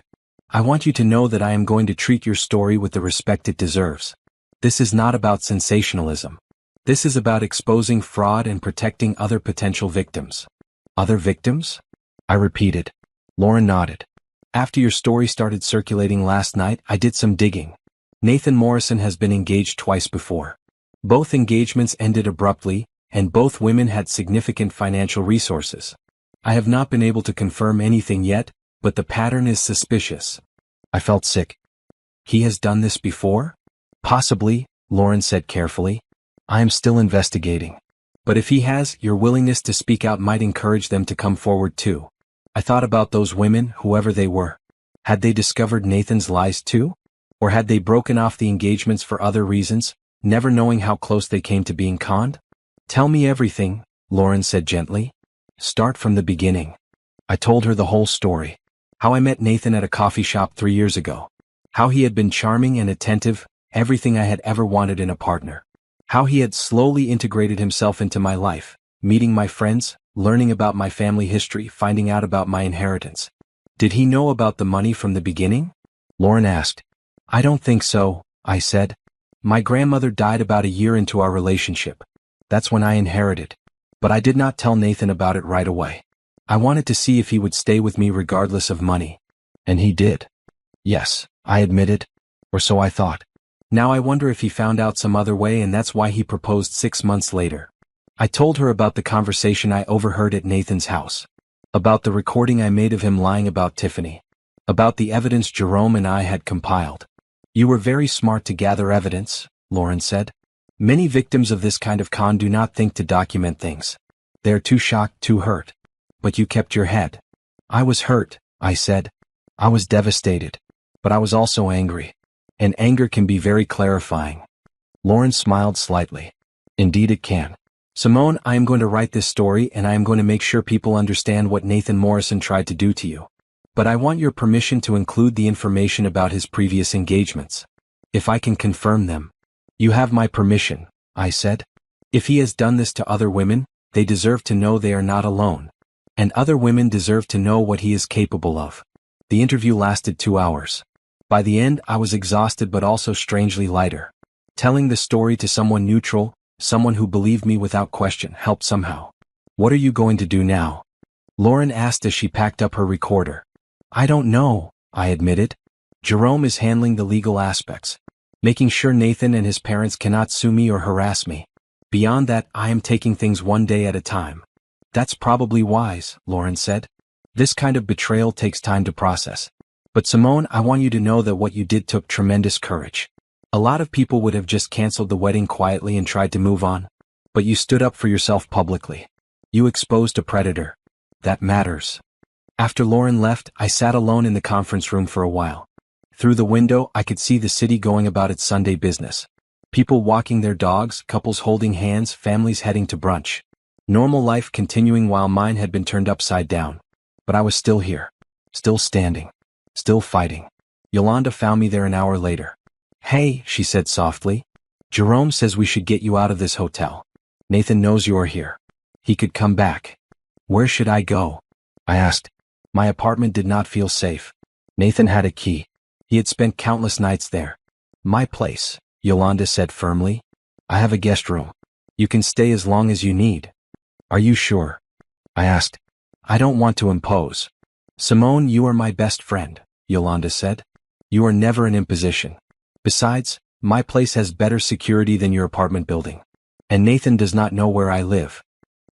I want you to know that I am going to treat your story with the respect it deserves. This is not about sensationalism. This is about exposing fraud and protecting other potential victims. Other victims? I repeated. Lauren nodded. After your story started circulating last night, I did some digging. Nathan Morrison has been engaged twice before. Both engagements ended abruptly, and both women had significant financial resources. I have not been able to confirm anything yet, but the pattern is suspicious. I felt sick. He has done this before? Possibly, Lauren said carefully. I am still investigating. But if he has, your willingness to speak out might encourage them to come forward too. I thought about those women, whoever they were. Had they discovered Nathan's lies too? Or had they broken off the engagements for other reasons, never knowing how close they came to being conned? Tell me everything, Lauren said gently. Start from the beginning. I told her the whole story. How I met Nathan at a coffee shop 3 years ago. How he had been charming and attentive, everything I had ever wanted in a partner. How he had slowly integrated himself into my life, meeting my friends, learning about my family history, finding out about my inheritance. Did he know about the money from the beginning? Lauren asked. I don't think so, I said. My grandmother died about a year into our relationship. That's when I inherited. But I did not tell Nathan about it right away. I wanted to see if he would stay with me regardless of money. And he did. Yes, I admitted. Or so I thought. Now I wonder if he found out some other way and that's why he proposed 6 months later. I told her about the conversation I overheard at Nathan's house. About the recording I made of him lying about Tiffany. About the evidence Jerome and I had compiled. You were very smart to gather evidence, Lauren said. Many victims of this kind of con do not think to document things. They are too shocked, too hurt. But you kept your head. I was hurt, I said. I was devastated. But I was also angry. And anger can be very clarifying. Lauren smiled slightly. Indeed it can. Simone, I am going to write this story and I am going to make sure people understand what Nathan Morrison tried to do to you. But I want your permission to include the information about his previous engagements. If I can confirm them. You have my permission, I said. If he has done this to other women, they deserve to know they are not alone. And other women deserve to know what he is capable of. The interview lasted 2 hours. By the end, I was exhausted but also strangely lighter. Telling the story to someone neutral, someone who believed me without question, helped somehow. What are you going to do now? Lauren asked as she packed up her recorder. I don't know, I admitted. Jerome is handling the legal aspects. Making sure Nathan and his parents cannot sue me or harass me. Beyond that, I am taking things one day at a time. That's probably wise, Lauren said. This kind of betrayal takes time to process. But Simone, I want you to know that what you did took tremendous courage. A lot of people would have just canceled the wedding quietly and tried to move on. But you stood up for yourself publicly. You exposed a predator. that matters. After Lauren left, I sat alone in the conference room for a while. Through the window, I could see the city going about its Sunday business. People walking their dogs, couples holding hands, families heading to brunch. Normal life continuing while mine had been turned upside down. But I was still here. Still standing. Still fighting. Yolanda found me there an hour later. "Hey," she said softly. "Jerome says we should get you out of this hotel. Nathan knows you're here. He could come back." "Where should I go?" I asked. My apartment did not feel safe. Nathan had a key. He had spent countless nights there. "My place," Yolanda said firmly. "I have a guest room. You can stay as long as you need." "Are you sure?" I asked. "I don't want to impose." "Simone, you are my best friend," Yolanda said. "You are never an imposition. Besides, my place has better security than your apartment building. And Nathan does not know where I live."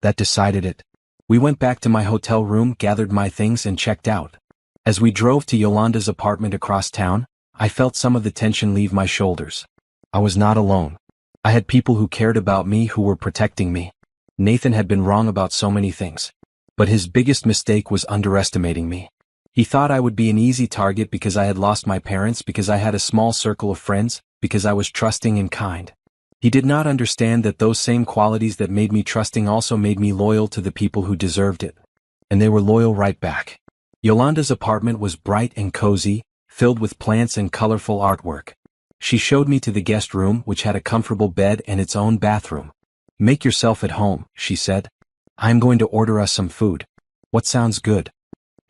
That decided it. We went back to my hotel room, gathered my things, and checked out. As we drove to Yolanda's apartment across town, I felt some of the tension leave my shoulders. I was not alone. I had people who cared about me, who were protecting me. Nathan had been wrong about so many things. But his biggest mistake was underestimating me. He thought I would be an easy target because I had lost my parents, because I had a small circle of friends, because I was trusting and kind. He did not understand that those same qualities that made me trusting also made me loyal to the people who deserved it. And they were loyal right back. Yolanda's apartment was bright and cozy, filled with plants and colorful artwork. She showed me to the guest room, which had a comfortable bed and its own bathroom. "Make yourself at home," she said. "I'm going to order us some food." "What sounds good?"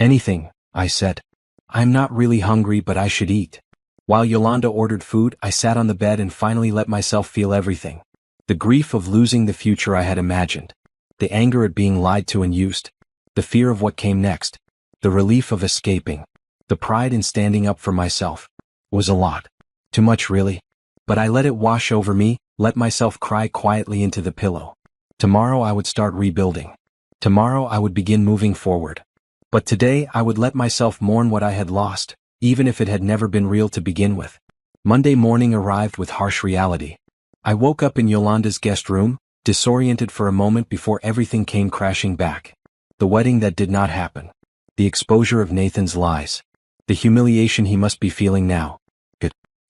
"Anything," I said. "I'm not really hungry, but I should eat." While Yolanda ordered food, I sat on the bed and finally let myself feel everything. The grief of losing the future I had imagined. The anger at being lied to and used. The fear of what came next. The relief of escaping. The pride in standing up for myself. It was a lot. Too much, really. But I let it wash over me, let myself cry quietly into the pillow. Tomorrow I would start rebuilding. Tomorrow I would begin moving forward. But today I would let myself mourn what I had lost, even if it had never been real to begin with. Monday morning arrived with harsh reality. I woke up in Yolanda's guest room, disoriented for a moment before everything came crashing back. The wedding that did not happen. The exposure of Nathan's lies. The humiliation he must be feeling now.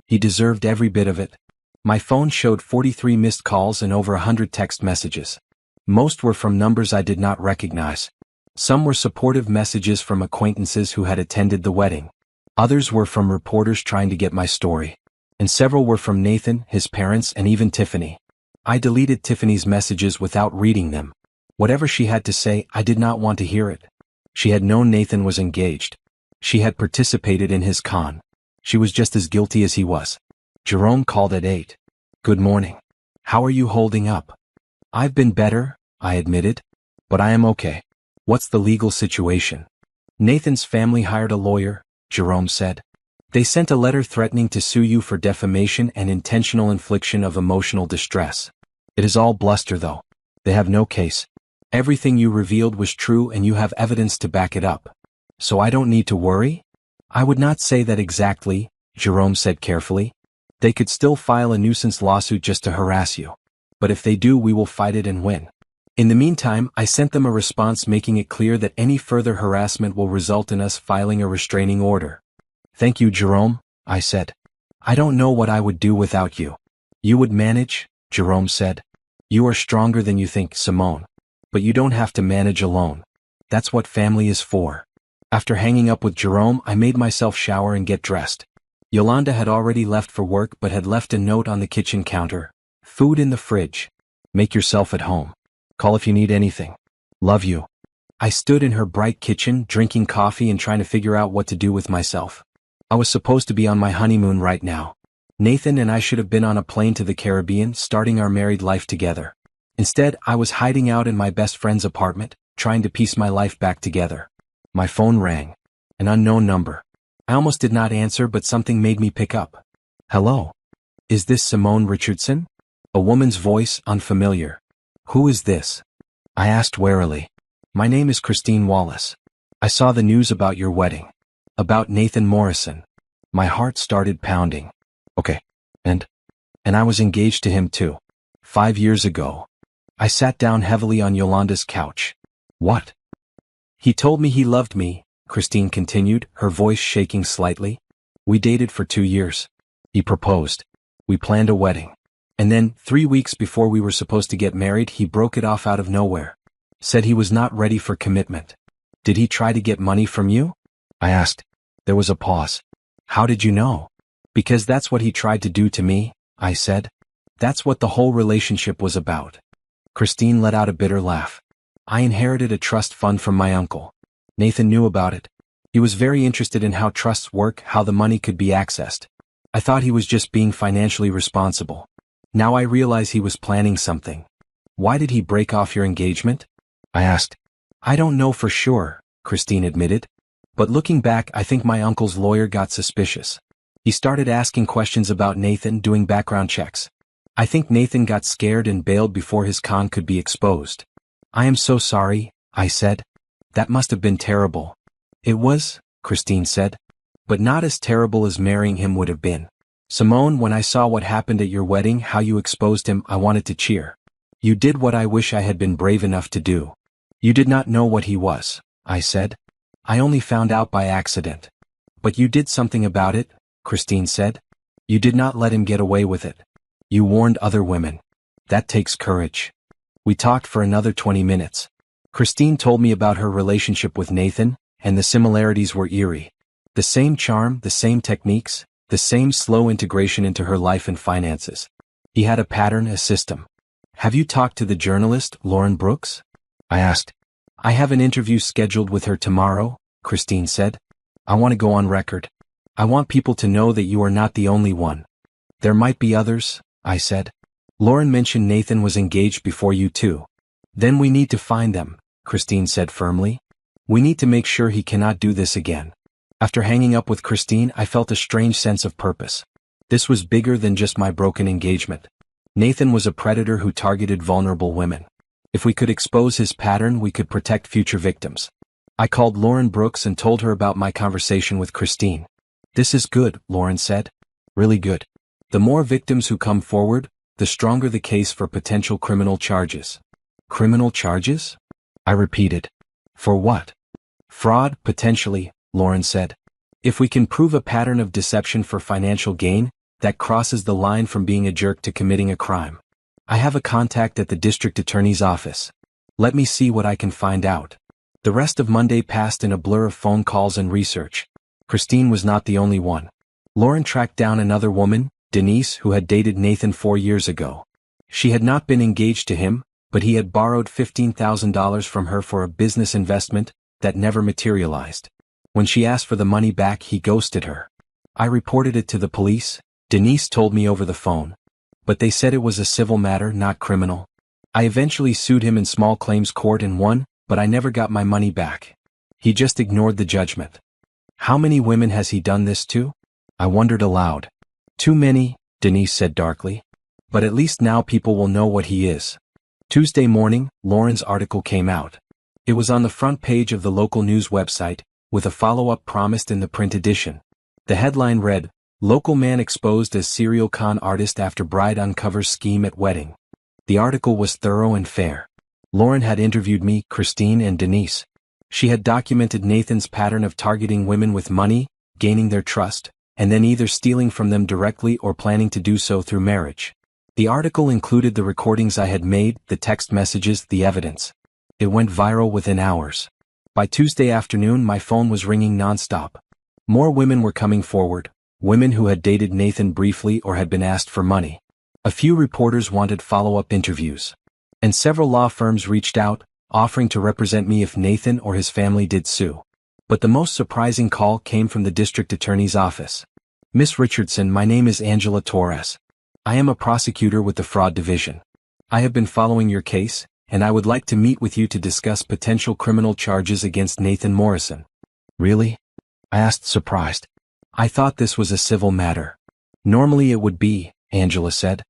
He deserved every bit of it. My phone showed 43 missed calls and over 100 text messages. Most were from numbers I did not recognize. Some were supportive messages from acquaintances who had attended the wedding. Others were from reporters trying to get my story. And several were from Nathan, his parents, and even Tiffany. I deleted Tiffany's messages without reading them. Whatever she had to say, I did not want to hear it. She had known Nathan was engaged. She had participated in his con. She was just as guilty as he was. Jerome called at 8. "Good morning. How are you holding up?" "I've been better," I admitted. "But I am okay." "What's the legal situation?" "Nathan's family hired a lawyer," Jerome said. "They sent a letter threatening to sue you for defamation and intentional infliction of emotional distress. It is all bluster though. They have no case. Everything you revealed was true and you have evidence to back it up. So I don't need to worry?" "I would not say that exactly," Jerome said carefully. "They could still file a nuisance lawsuit just to harass you. But if they do, we will fight it and win." In the meantime, I sent them a response making it clear that any further harassment will result in us filing a restraining order. "Thank you, Jerome," I said. "I don't know what I would do without you." "You would manage," Jerome said. "You are stronger than you think, Simone. But you don't have to manage alone. That's what family is for." After hanging up with Jerome, I made myself shower and get dressed. Yolanda had already left for work but had left a note on the kitchen counter. "Food in the fridge. Make yourself at home. Call if you need anything. Love you." I stood in her bright kitchen, drinking coffee and trying to figure out what to do with myself. I was supposed to be on my honeymoon right now. Nathan and I should have been on a plane to the Caribbean, starting our married life together. Instead, I was hiding out in my best friend's apartment, trying to piece my life back together. My phone rang. An unknown number. I almost did not answer, but something made me pick up. "Hello. Is this Simone Richardson?" A woman's voice, unfamiliar. "Who is this?" I asked warily. "My name is Christine Wallace. I saw the news about your wedding. About Nathan Morrison." My heart started pounding. "Okay. And I was engaged to him too. 5 years ago." I sat down heavily on Yolanda's couch. "What?" He told me he loved me, Christine continued, her voice shaking slightly. We dated for 2 years. He proposed. We planned a wedding. And then, 3 weeks before we were supposed to get married, he broke it off out of nowhere. Said he was not ready for commitment. Did he try to get money from you? I asked. There was a pause. How did you know? Because that's what he tried to do to me, I said. That's what the whole relationship was about. Christine let out a bitter laugh. I inherited a trust fund from my uncle. Nathan knew about it. He was very interested in how trusts work, how the money could be accessed. I thought he was just being financially responsible. Now I realize he was planning something. Why did he break off your engagement? I asked. I don't know for sure, Christine admitted. But looking back, I think my uncle's lawyer got suspicious. He started asking questions about Nathan, doing background checks. I think Nathan got scared and bailed before his con could be exposed. I am so sorry, I said. That must have been terrible. It was, Christine said. But not as terrible as marrying him would have been. Simone, when I saw what happened at your wedding, how you exposed him, I wanted to cheer. You did what I wish I had been brave enough to do. You did not know what he was, I said. I only found out by accident. But you did something about it, Christine said. You did not let him get away with it. You warned other women. That takes courage. We talked for another 20 minutes. Christine told me about her relationship with Nathan, and the similarities were eerie. The same charm, the same techniques, the same slow integration into her life and finances. He had a pattern, a system. Have you talked to the journalist, Lauren Brooks? I asked. I have an interview scheduled with her tomorrow, Christine said. I want to go on record. I want people to know that you are not the only one. There might be others, I said. Lauren mentioned Nathan was engaged before you too. Then we need to find them, Christine said firmly. We need to make sure he cannot do this again. After hanging up with Christine, I felt a strange sense of purpose. This was bigger than just my broken engagement. Nathan was a predator who targeted vulnerable women. If we could expose his pattern, we could protect future victims. I called Lauren Brooks and told her about my conversation with Christine. This is good, Lauren said. Really good. The more victims who come forward, the stronger the case for potential criminal charges. Criminal charges? I repeated. For what? Fraud, potentially, Lauren said. If we can prove a pattern of deception for financial gain, that crosses the line from being a jerk to committing a crime. I have a contact at the district attorney's office. Let me see what I can find out. The rest of Monday passed in a blur of phone calls and research. Christine was not the only one. Lauren tracked down another woman, Denise, who had dated Nathan 4 years ago. She had not been engaged to him, but he had borrowed $15,000 from her for a business investment that never materialized. When she asked for the money back, he ghosted her. I reported it to the police, Denise told me over the phone. But they said it was a civil matter, not criminal. I eventually sued him in small claims court and won, but I never got my money back. He just ignored the judgment. How many women has he done this to? I wondered aloud. Too many, Denise said darkly. But at least now people will know what he is. Tuesday morning, Lauren's article came out. It was on the front page of the local news website, with a follow-up promised in the print edition. The headline read, Local man exposed as serial con artist after bride uncovers scheme at wedding. The article was thorough and fair. Lauren had interviewed me, Christine, and Denise. She had documented Nathan's pattern of targeting women with money, gaining their trust, and then either stealing from them directly or planning to do so through marriage. The article included the recordings I had made, the text messages, the evidence. It went viral within hours. By Tuesday afternoon, my phone was ringing nonstop. More women were coming forward, women who had dated Nathan briefly or had been asked for money. A few reporters wanted follow-up interviews. And several law firms reached out, offering to represent me if Nathan or his family did sue. But the most surprising call came from the district attorney's office. Miss Richardson, my name is Angela Torres. I am a prosecutor with the fraud division. I have been following your case, and I would like to meet with you to discuss potential criminal charges against Nathan Morrison. Really? I asked, surprised. I thought this was a civil matter. Normally it would be, Angela said.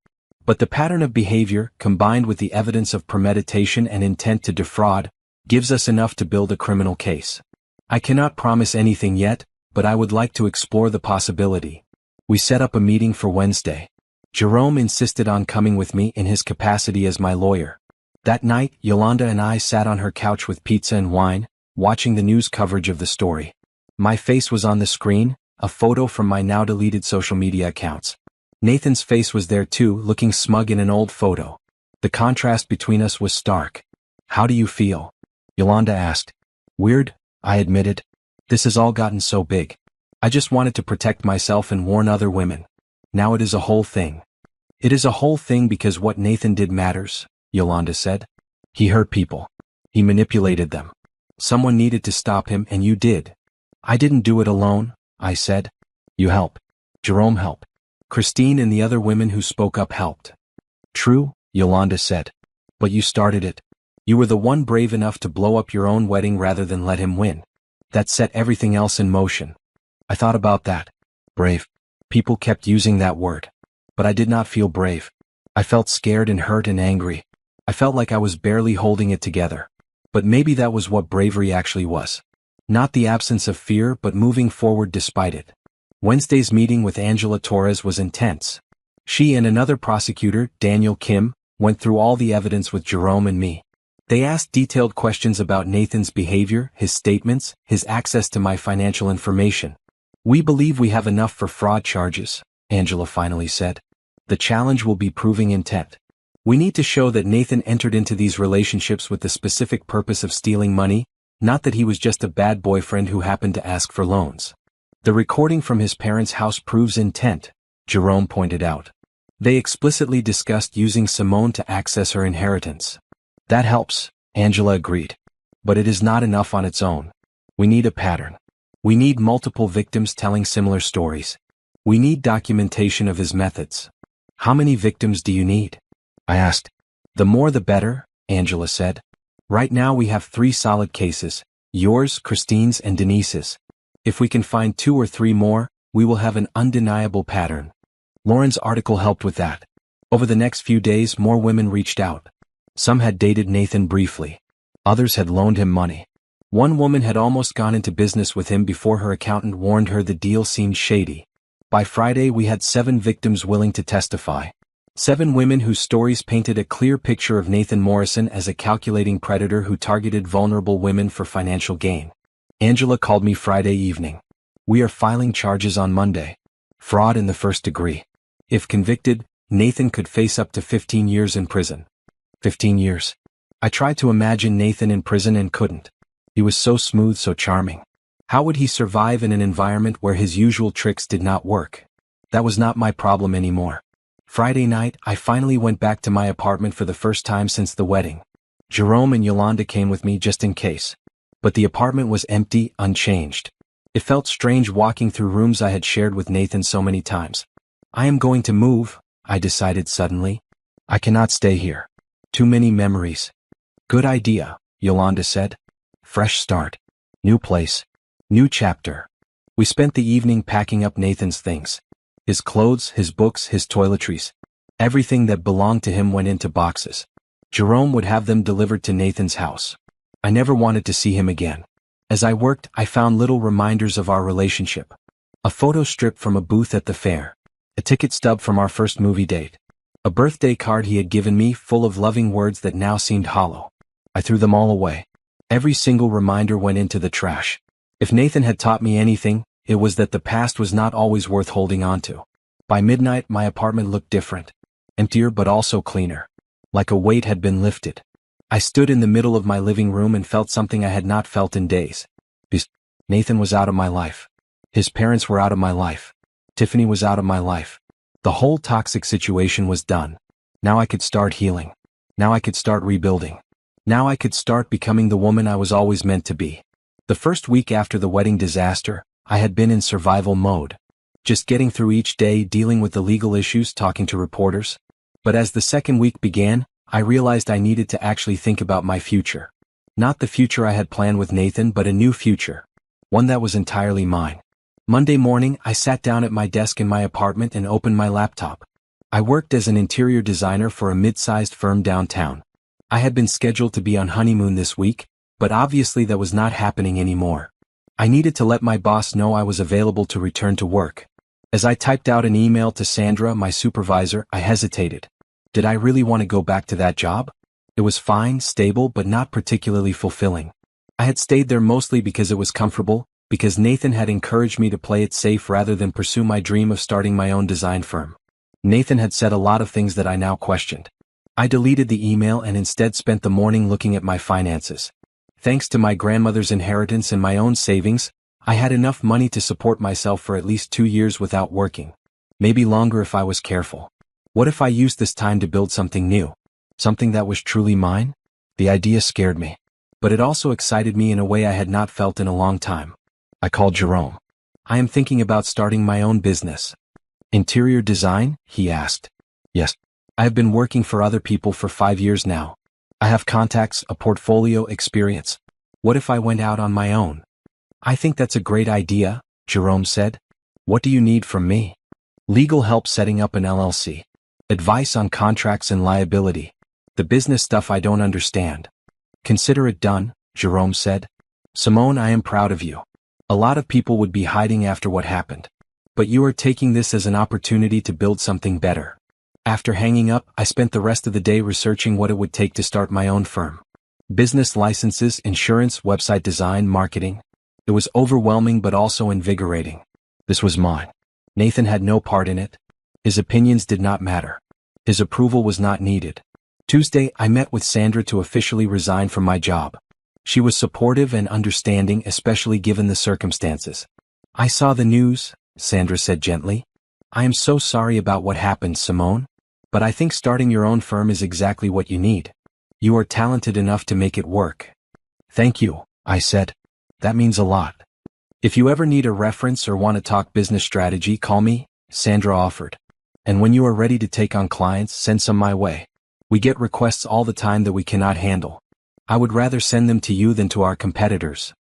But the pattern of behavior, combined with the evidence of premeditation and intent to defraud, gives us enough to build a criminal case. I cannot promise anything yet, but I would like to explore the possibility. We set up a meeting for Wednesday. Jerome insisted on coming with me in his capacity as my lawyer. That night, Yolanda and I sat on her couch with pizza and wine, watching the news coverage of the story. My face was on the screen, a photo from my now deleted social media accounts. Nathan's face was there too, looking smug in an old photo. The contrast between us was stark. "How do you feel?" Yolanda asked. "Weird," I admitted. "This has all gotten so big. I just wanted to protect myself and warn other women. Now it is a whole thing." "It is a whole thing because what Nathan did matters," Yolanda said. "He hurt people. He manipulated them. Someone needed to stop him and you did." "I didn't do it alone," I said. "You helped. Jerome helped. Christine and the other women who spoke up helped." "True," Yolanda said. "But you started it. You were the one brave enough to blow up your own wedding rather than let him win. That set everything else in motion." I thought about that. Brave. People kept using that word. But I did not feel brave. I felt scared and hurt and angry. I felt like I was barely holding it together. But maybe that was what bravery actually was. Not the absence of fear, but moving forward despite it. Wednesday's meeting with Angela Torres was intense. She and another prosecutor, Daniel Kim, went through all the evidence with Jerome and me. They asked detailed questions about Nathan's behavior, his statements, his access to my financial information. "We believe we have enough for fraud charges," Angela finally said. "The challenge will be proving intent. We need to show that Nathan entered into these relationships with the specific purpose of stealing money, not that he was just a bad boyfriend who happened to ask for loans." "The recording from his parents' house proves intent," Jerome pointed out. "They explicitly discussed using Simone to access her inheritance." "That helps," Angela agreed. "But it is not enough on its own. We need a pattern. We need multiple victims telling similar stories. We need documentation of his methods." "How many victims do you need?" I asked. "The more the better," Angela said. "Right now we have 3 solid cases, yours, Christine's, and Denise's. If we can find 2 or 3 more, we will have an undeniable pattern." Lauren's article helped with that. Over the next few days more women reached out. Some had dated Nathan briefly. Others had loaned him money. One woman had almost gone into business with him before her accountant warned her the deal seemed shady. By Friday we had 7 victims willing to testify. 7 women whose stories painted a clear picture of Nathan Morrison as a calculating predator who targeted vulnerable women for financial gain. Angela called me Friday evening. "We are filing charges on Monday. Fraud in the first degree. If convicted, Nathan could face up to 15 years in prison." 15 years. I tried to imagine Nathan in prison and couldn't. He was so smooth, so charming. How would he survive in an environment where his usual tricks did not work? That was not my problem anymore. Friday night, I finally went back to my apartment for the first time since the wedding. Jerome and Yolanda came with me just in case. But the apartment was empty, unchanged. It felt strange walking through rooms I had shared with Nathan so many times. "I am going to move," I decided suddenly. "I cannot stay here. Too many memories." "Good idea," Yolanda said. "Fresh start. New place. New chapter." We spent the evening packing up Nathan's things. His clothes, his books, his toiletries. Everything that belonged to him went into boxes. Jerome would have them delivered to Nathan's house. I never wanted to see him again. As I worked, I found little reminders of our relationship. A photo strip from a booth at the fair. A ticket stub from our first movie date. A birthday card he had given me full of loving words that now seemed hollow. I threw them all away. Every single reminder went into the trash. If Nathan had taught me anything, it was that the past was not always worth holding on to. By midnight, my apartment looked different. Emptier but also cleaner. Like a weight had been lifted. I stood in the middle of my living room and felt something I had not felt in days. Nathan was out of my life. His parents were out of my life. Tiffany was out of my life. The whole toxic situation was done. Now I could start healing. Now I could start rebuilding. Now I could start becoming the woman I was always meant to be. The first week after the wedding disaster, I had been in survival mode. Just getting through each day, dealing with the legal issues, talking to reporters. But as the second week began, I realized I needed to actually think about my future. Not the future I had planned with Nathan, but a new future. One that was entirely mine. Monday morning, I sat down at my desk in my apartment and opened my laptop. I worked as an interior designer for a mid-sized firm downtown. I had been scheduled to be on honeymoon this week, but obviously that was not happening anymore. I needed to let my boss know I was available to return to work. As I typed out an email to Sandra, my supervisor, I hesitated. Did I really want to go back to that job? It was fine, stable, but not particularly fulfilling. I had stayed there mostly because it was comfortable, because Nathan had encouraged me to play it safe rather than pursue my dream of starting my own design firm. Nathan had said a lot of things that I now questioned. I deleted the email and instead spent the morning looking at my finances. Thanks to my grandmother's inheritance and my own savings, I had enough money to support myself for at least 2 years without working. Maybe longer if I was careful. What if I used this time to build something new? Something that was truly mine? The idea scared me. But it also excited me in a way I had not felt in a long time. I called Jerome. I am thinking about starting my own business. Interior design? He asked. Yes. I have been working for other people for 5 years now. I have contacts, a portfolio, experience. What if I went out on my own? I think that's a great idea, Jerome said. What do you need from me? Legal help setting up an LLC. Advice on contracts and liability. The business stuff I don't understand. Consider it done, Jerome said. Simone, I am proud of you. A lot of people would be hiding after what happened. But you are taking this as an opportunity to build something better. After hanging up, I spent the rest of the day researching what it would take to start my own firm. Business licenses, insurance, website design, marketing. It was overwhelming but also invigorating. This was mine. Nathan had no part in it. His opinions did not matter. His approval was not needed. Tuesday, I met with Sandra to officially resign from my job. She was supportive and understanding, especially given the circumstances. I saw the news, Sandra said gently. I am so sorry about what happened, Simone. But I think starting your own firm is exactly what you need. You are talented enough to make it work. Thank you, I said. That means a lot. If you ever need a reference or want to talk business strategy, call me, Sandra offered. And when you are ready to take on clients, send some my way. We get requests all the time that we cannot handle. I would rather send them to you than to our competitors.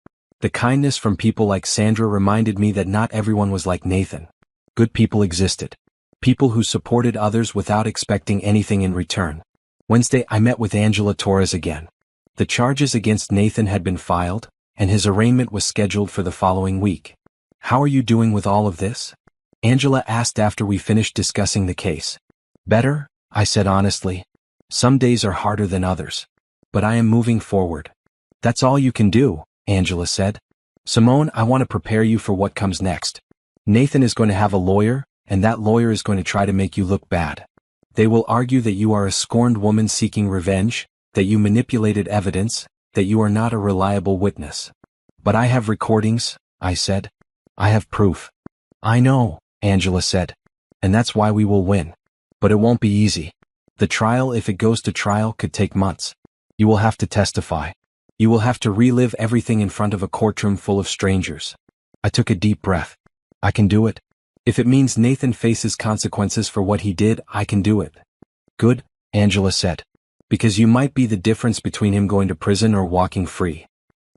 The kindness from people like Sandra reminded me that not everyone was like Nathan. Good people existed. People who supported others without expecting anything in return. Wednesday, I met with Angela Torres again. The charges against Nathan had been filed, and his arraignment was scheduled for the following week. How are you doing with all of this? Angela asked after we finished discussing the case. Better, I said honestly. Some days are harder than others. But I am moving forward. That's all you can do, Angela said. Simone, I want to prepare you for what comes next. Nathan is going to have a lawyer, and that lawyer is going to try to make you look bad. They will argue that you are a scorned woman seeking revenge, that you manipulated evidence, that you are not a reliable witness. But I have recordings, I said. I have proof. I know, Angela said. And that's why we will win. But it won't be easy. The trial, if it goes to trial, could take months. You will have to testify. You will have to relive everything in front of a courtroom full of strangers. I took a deep breath. I can do it. If it means Nathan faces consequences for what he did, I can do it. Good, Angela said. Because you might be the difference between him going to prison or walking free.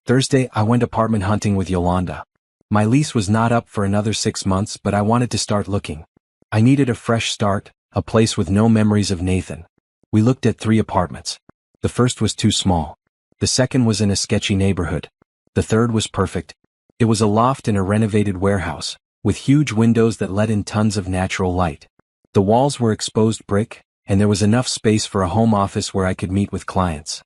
Thursday, I went apartment hunting with Yolanda. My lease was not up for another 6 months, but I wanted to start looking. I needed a fresh start, a place with no memories of Nathan. We looked at 3 apartments. The first was too small. The second was in a sketchy neighborhood. The third was perfect. It was a loft in a renovated warehouse, with huge windows that let in tons of natural light. The walls were exposed brick, and there was enough space for a home office where I could meet with clients.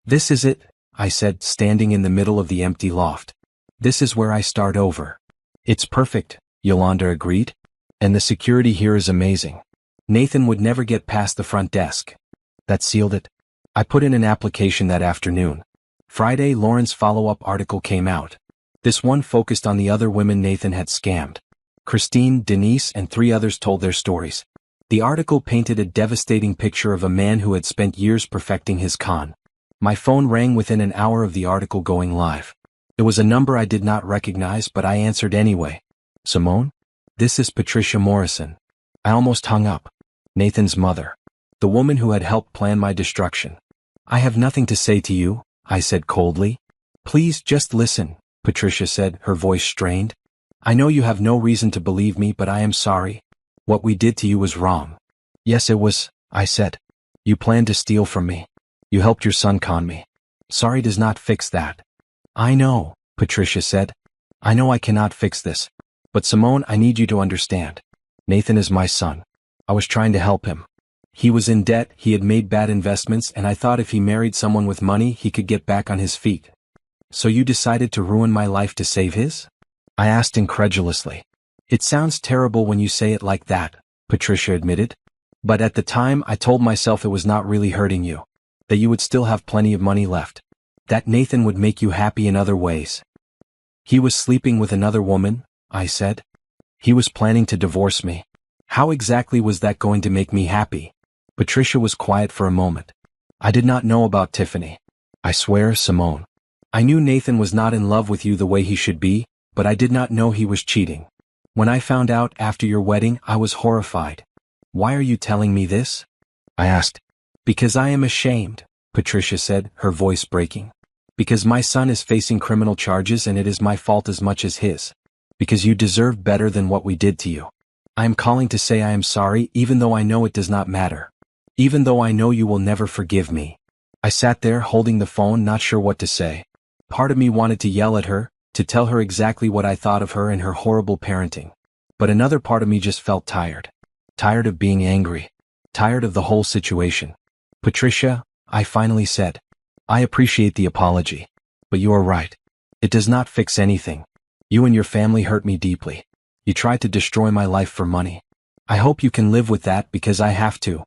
This is it, I said, standing in the middle of the empty loft. This is where I start over. It's perfect, Yolanda agreed. And the security here is amazing. Nathan would never get past the front desk. That sealed it. I put in an application that afternoon. Friday, Lauren's follow-up article came out. This one focused on the other women Nathan had scammed. Christine, Denise, and 3 others told their stories. The article painted a devastating picture of a man who had spent years perfecting his con. My phone rang within an hour of the article going live. It was a number I did not recognize, but I answered anyway. Simone? This is Patricia Morrison. I almost hung up. Nathan's mother. The woman who had helped plan my destruction. I have nothing to say to you, I said coldly. Please just listen, Patricia said, her voice strained. I know you have no reason to believe me, but I am sorry. What we did to you was wrong. Yes, it was, I said. You planned to steal from me. You helped your son con me. Sorry does not fix that. I know, Patricia said. I know I cannot fix this. But Simone, I need you to understand. Nathan is my son. I was trying to help him. He was in debt, he had made bad investments, and I thought if he married someone with money, he could get back on his feet. So you decided to ruin my life to save his? I asked incredulously. It sounds terrible when you say it like that, Patricia admitted. But at the time I told myself it was not really hurting you. That you would still have plenty of money left. That Nathan would make you happy in other ways. He was sleeping with another woman, I said. He was planning to divorce me. How exactly was that going to make me happy? Patricia was quiet for a moment. I did not know about Tiffany. I swear, Simone. I knew Nathan was not in love with you the way he should be, but I did not know he was cheating. When I found out after your wedding, I was horrified. Why are you telling me this? I asked. Because I am ashamed, Patricia said, her voice breaking. Because my son is facing criminal charges and it is my fault as much as his. Because you deserve better than what we did to you. I am calling to say I am sorry even though I know it does not matter. Even though I know you will never forgive me. I sat there holding the phone, not sure what to say. Part of me wanted to yell at her, to tell her exactly what I thought of her and her horrible parenting. But another part of me just felt tired. Tired of being angry. Tired of the whole situation. Patricia, I finally said. I appreciate the apology. But you are right. It does not fix anything. You and your family hurt me deeply. You tried to destroy my life for money. I hope you can live with that because I have to.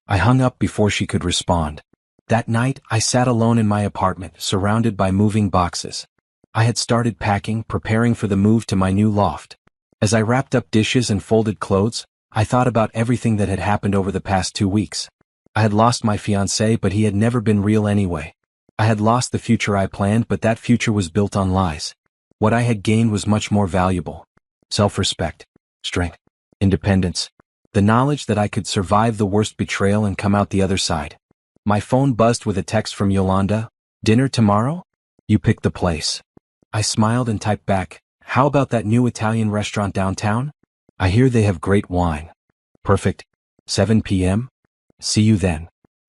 I hung up before she could respond. That night, I sat alone in my apartment, surrounded by moving boxes. I had started packing, preparing for the move to my new loft. As I wrapped up dishes and folded clothes, I thought about everything that had happened over the past 2 weeks. I had lost my fiancé, but he had never been real anyway. I had lost the future I planned, but that future was built on lies. What I had gained was much more valuable. Self-respect, strength, independence. The knowledge that I could survive the worst betrayal and come out the other side. My phone buzzed with a text from Yolanda. Dinner tomorrow? You pick the place. I smiled and typed back, how about that new Italian restaurant downtown? I hear they have great wine. Perfect. 7 p.m.? See you then.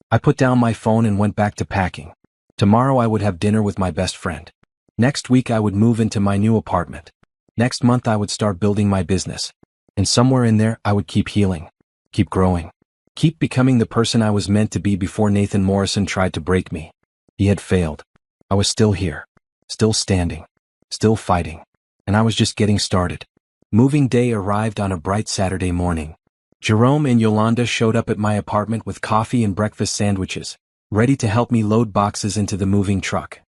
I put down my phone and went back to packing. Tomorrow I would have dinner with my best friend. Next week I would move into my new apartment. Next month I would start building my business. And somewhere in there I would keep healing. Keep growing. Keep becoming the person I was meant to be before Nathan Morrison tried to break me. He had failed. I was still here. Still standing. Still fighting. And I was just getting started. Moving day arrived on a bright Saturday morning. Jerome and Yolanda showed up at my apartment with coffee and breakfast sandwiches, ready to help me load boxes into the moving truck.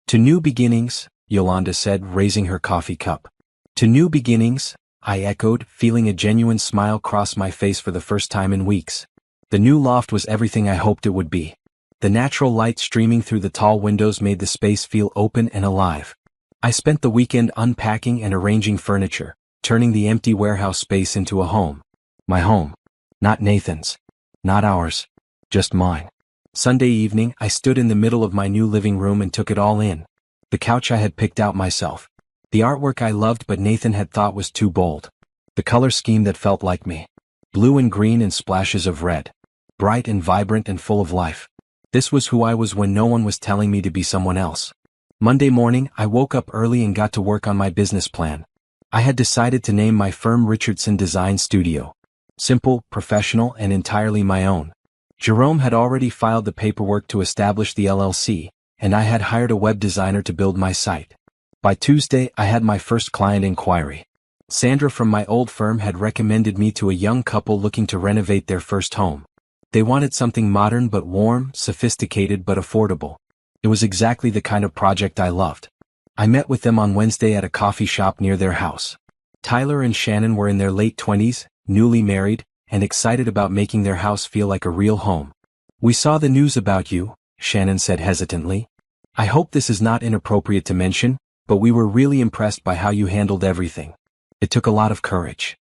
To new beginnings, Yolanda said, raising her coffee cup. To new beginnings, I echoed, feeling a genuine smile cross my face for the first time in weeks. The new loft was everything I hoped it would be. The natural light streaming through the tall windows made the space feel open and alive. I spent the weekend unpacking and arranging furniture, turning the empty warehouse space into a home. My home. Not Nathan's. Not ours. Just mine. Sunday evening, I stood in the middle of my new living room and took it all in. The couch I had picked out myself. The artwork I loved but Nathan had thought was too bold. The color scheme that felt like me. Blue and green and splashes of red. Bright and vibrant and full of life. This was who I was when no one was telling me to be someone else. Monday morning, I woke up early and got to work on my business plan. I had decided to name my firm Richardson Design Studio. Simple, professional, and entirely my own. Jerome had already filed the paperwork to establish the LLC, and I had hired a web designer to build my site. By Tuesday, I had my first client inquiry. Sandra from my old firm had recommended me to a young couple looking to renovate their first home. They wanted something modern but warm, sophisticated but affordable. It was exactly the kind of project I loved. I met with them on Wednesday at a coffee shop near their house. Tyler and Shannon were in their late 20s, newly married, and excited about making their house feel like a real home. We saw the news about you, Shannon said hesitantly. I hope this is not inappropriate to mention, but we were really impressed by how you handled everything. It took a lot of courage.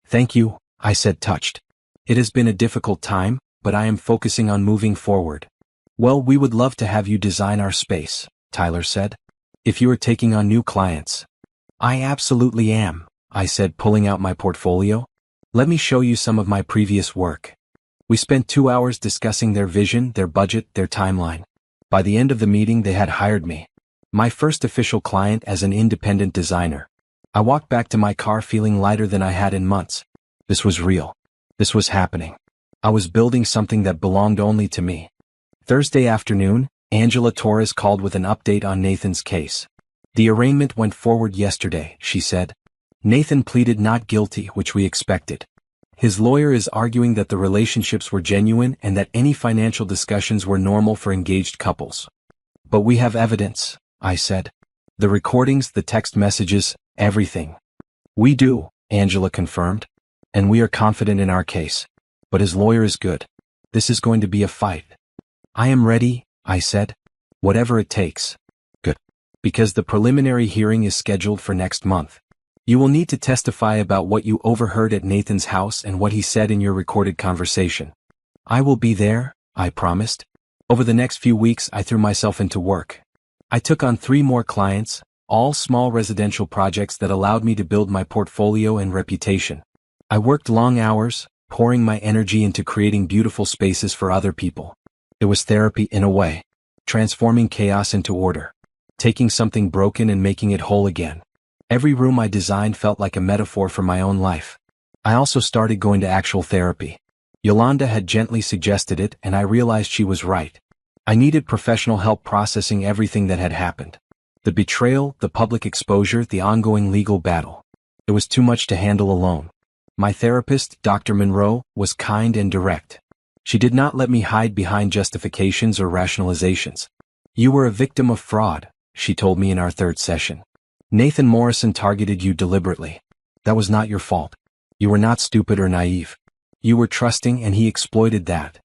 Thank you, I said, touched. It has been a difficult time, but I am focusing on moving forward. Well, we would love to have you design our space, Tyler said. If you are taking on new clients. I absolutely am, I said, pulling out my portfolio. Let me show you some of my previous work. We spent 2 hours discussing their vision, their budget, their timeline. By the end of the meeting, they had hired me. My first official client as an independent designer. I walked back to my car feeling lighter than I had in months. This was real. This was happening. I was building something that belonged only to me. Thursday afternoon, Angela Torres called with an update on Nathan's case. The arraignment went forward yesterday, she said. Nathan pleaded not guilty, which we expected. His lawyer is arguing that the relationships were genuine and that any financial discussions were normal for engaged couples. But we have evidence, I said. The recordings, the text messages, everything. We do, Angela confirmed. And we are confident in our case. But his lawyer is good. This is going to be a fight. I am ready, I said. Whatever it takes. Good. Because the preliminary hearing is scheduled for next month. You will need to testify about what you overheard at Nathan's house and what he said in your recorded conversation. I will be there, I promised. Over the next few weeks I threw myself into work. I took on 3 more clients, all small residential projects that allowed me to build my portfolio and reputation. I worked long hours, pouring my energy into creating beautiful spaces for other people. It was therapy in a way. Transforming chaos into order. Taking something broken and making it whole again. Every room I designed felt like a metaphor for my own life. I also started going to actual therapy. Yolanda had gently suggested it, and I realized she was right. I needed professional help processing everything that had happened. The betrayal, the public exposure, the ongoing legal battle. It was too much to handle alone. My therapist, Dr. Monroe, was kind and direct. She did not let me hide behind justifications or rationalizations. You were a victim of fraud, she told me in our 3rd session. Nathan Morrison targeted you deliberately. That was not your fault. You were not stupid or naive. You were trusting and he exploited that.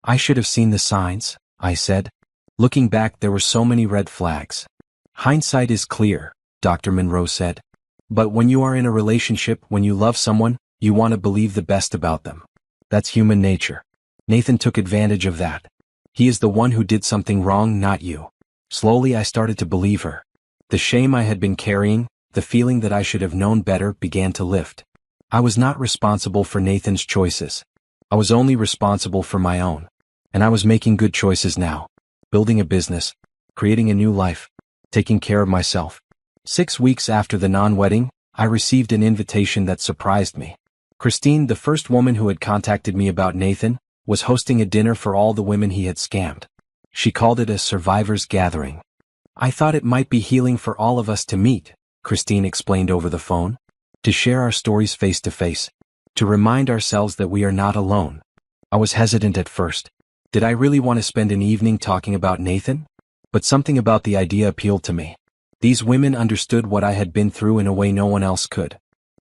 I should have seen the signs, I said. Looking back, there were so many red flags. Hindsight is clear, Dr. Monroe said. But when you are in a relationship, when you love someone, you want to believe the best about them. That's human nature. Nathan took advantage of that. He is the one who did something wrong, not you. Slowly I started to believe her. The shame I had been carrying, the feeling that I should have known better, began to lift. I was not responsible for Nathan's choices. I was only responsible for my own. And I was making good choices now. Building a business. Creating a new life. Taking care of myself. 6 weeks after the non-wedding, I received an invitation that surprised me. Christine, the first woman who had contacted me about Nathan, was hosting a dinner for all the women he had scammed. She called it a survivors gathering. I thought it might be healing for all of us to meet, Christine explained over the phone. To share our stories face to face. To remind ourselves that we are not alone. I was hesitant at first. Did I really want to spend an evening talking about Nathan? But something about the idea appealed to me. These women understood what I had been through in a way no one else could.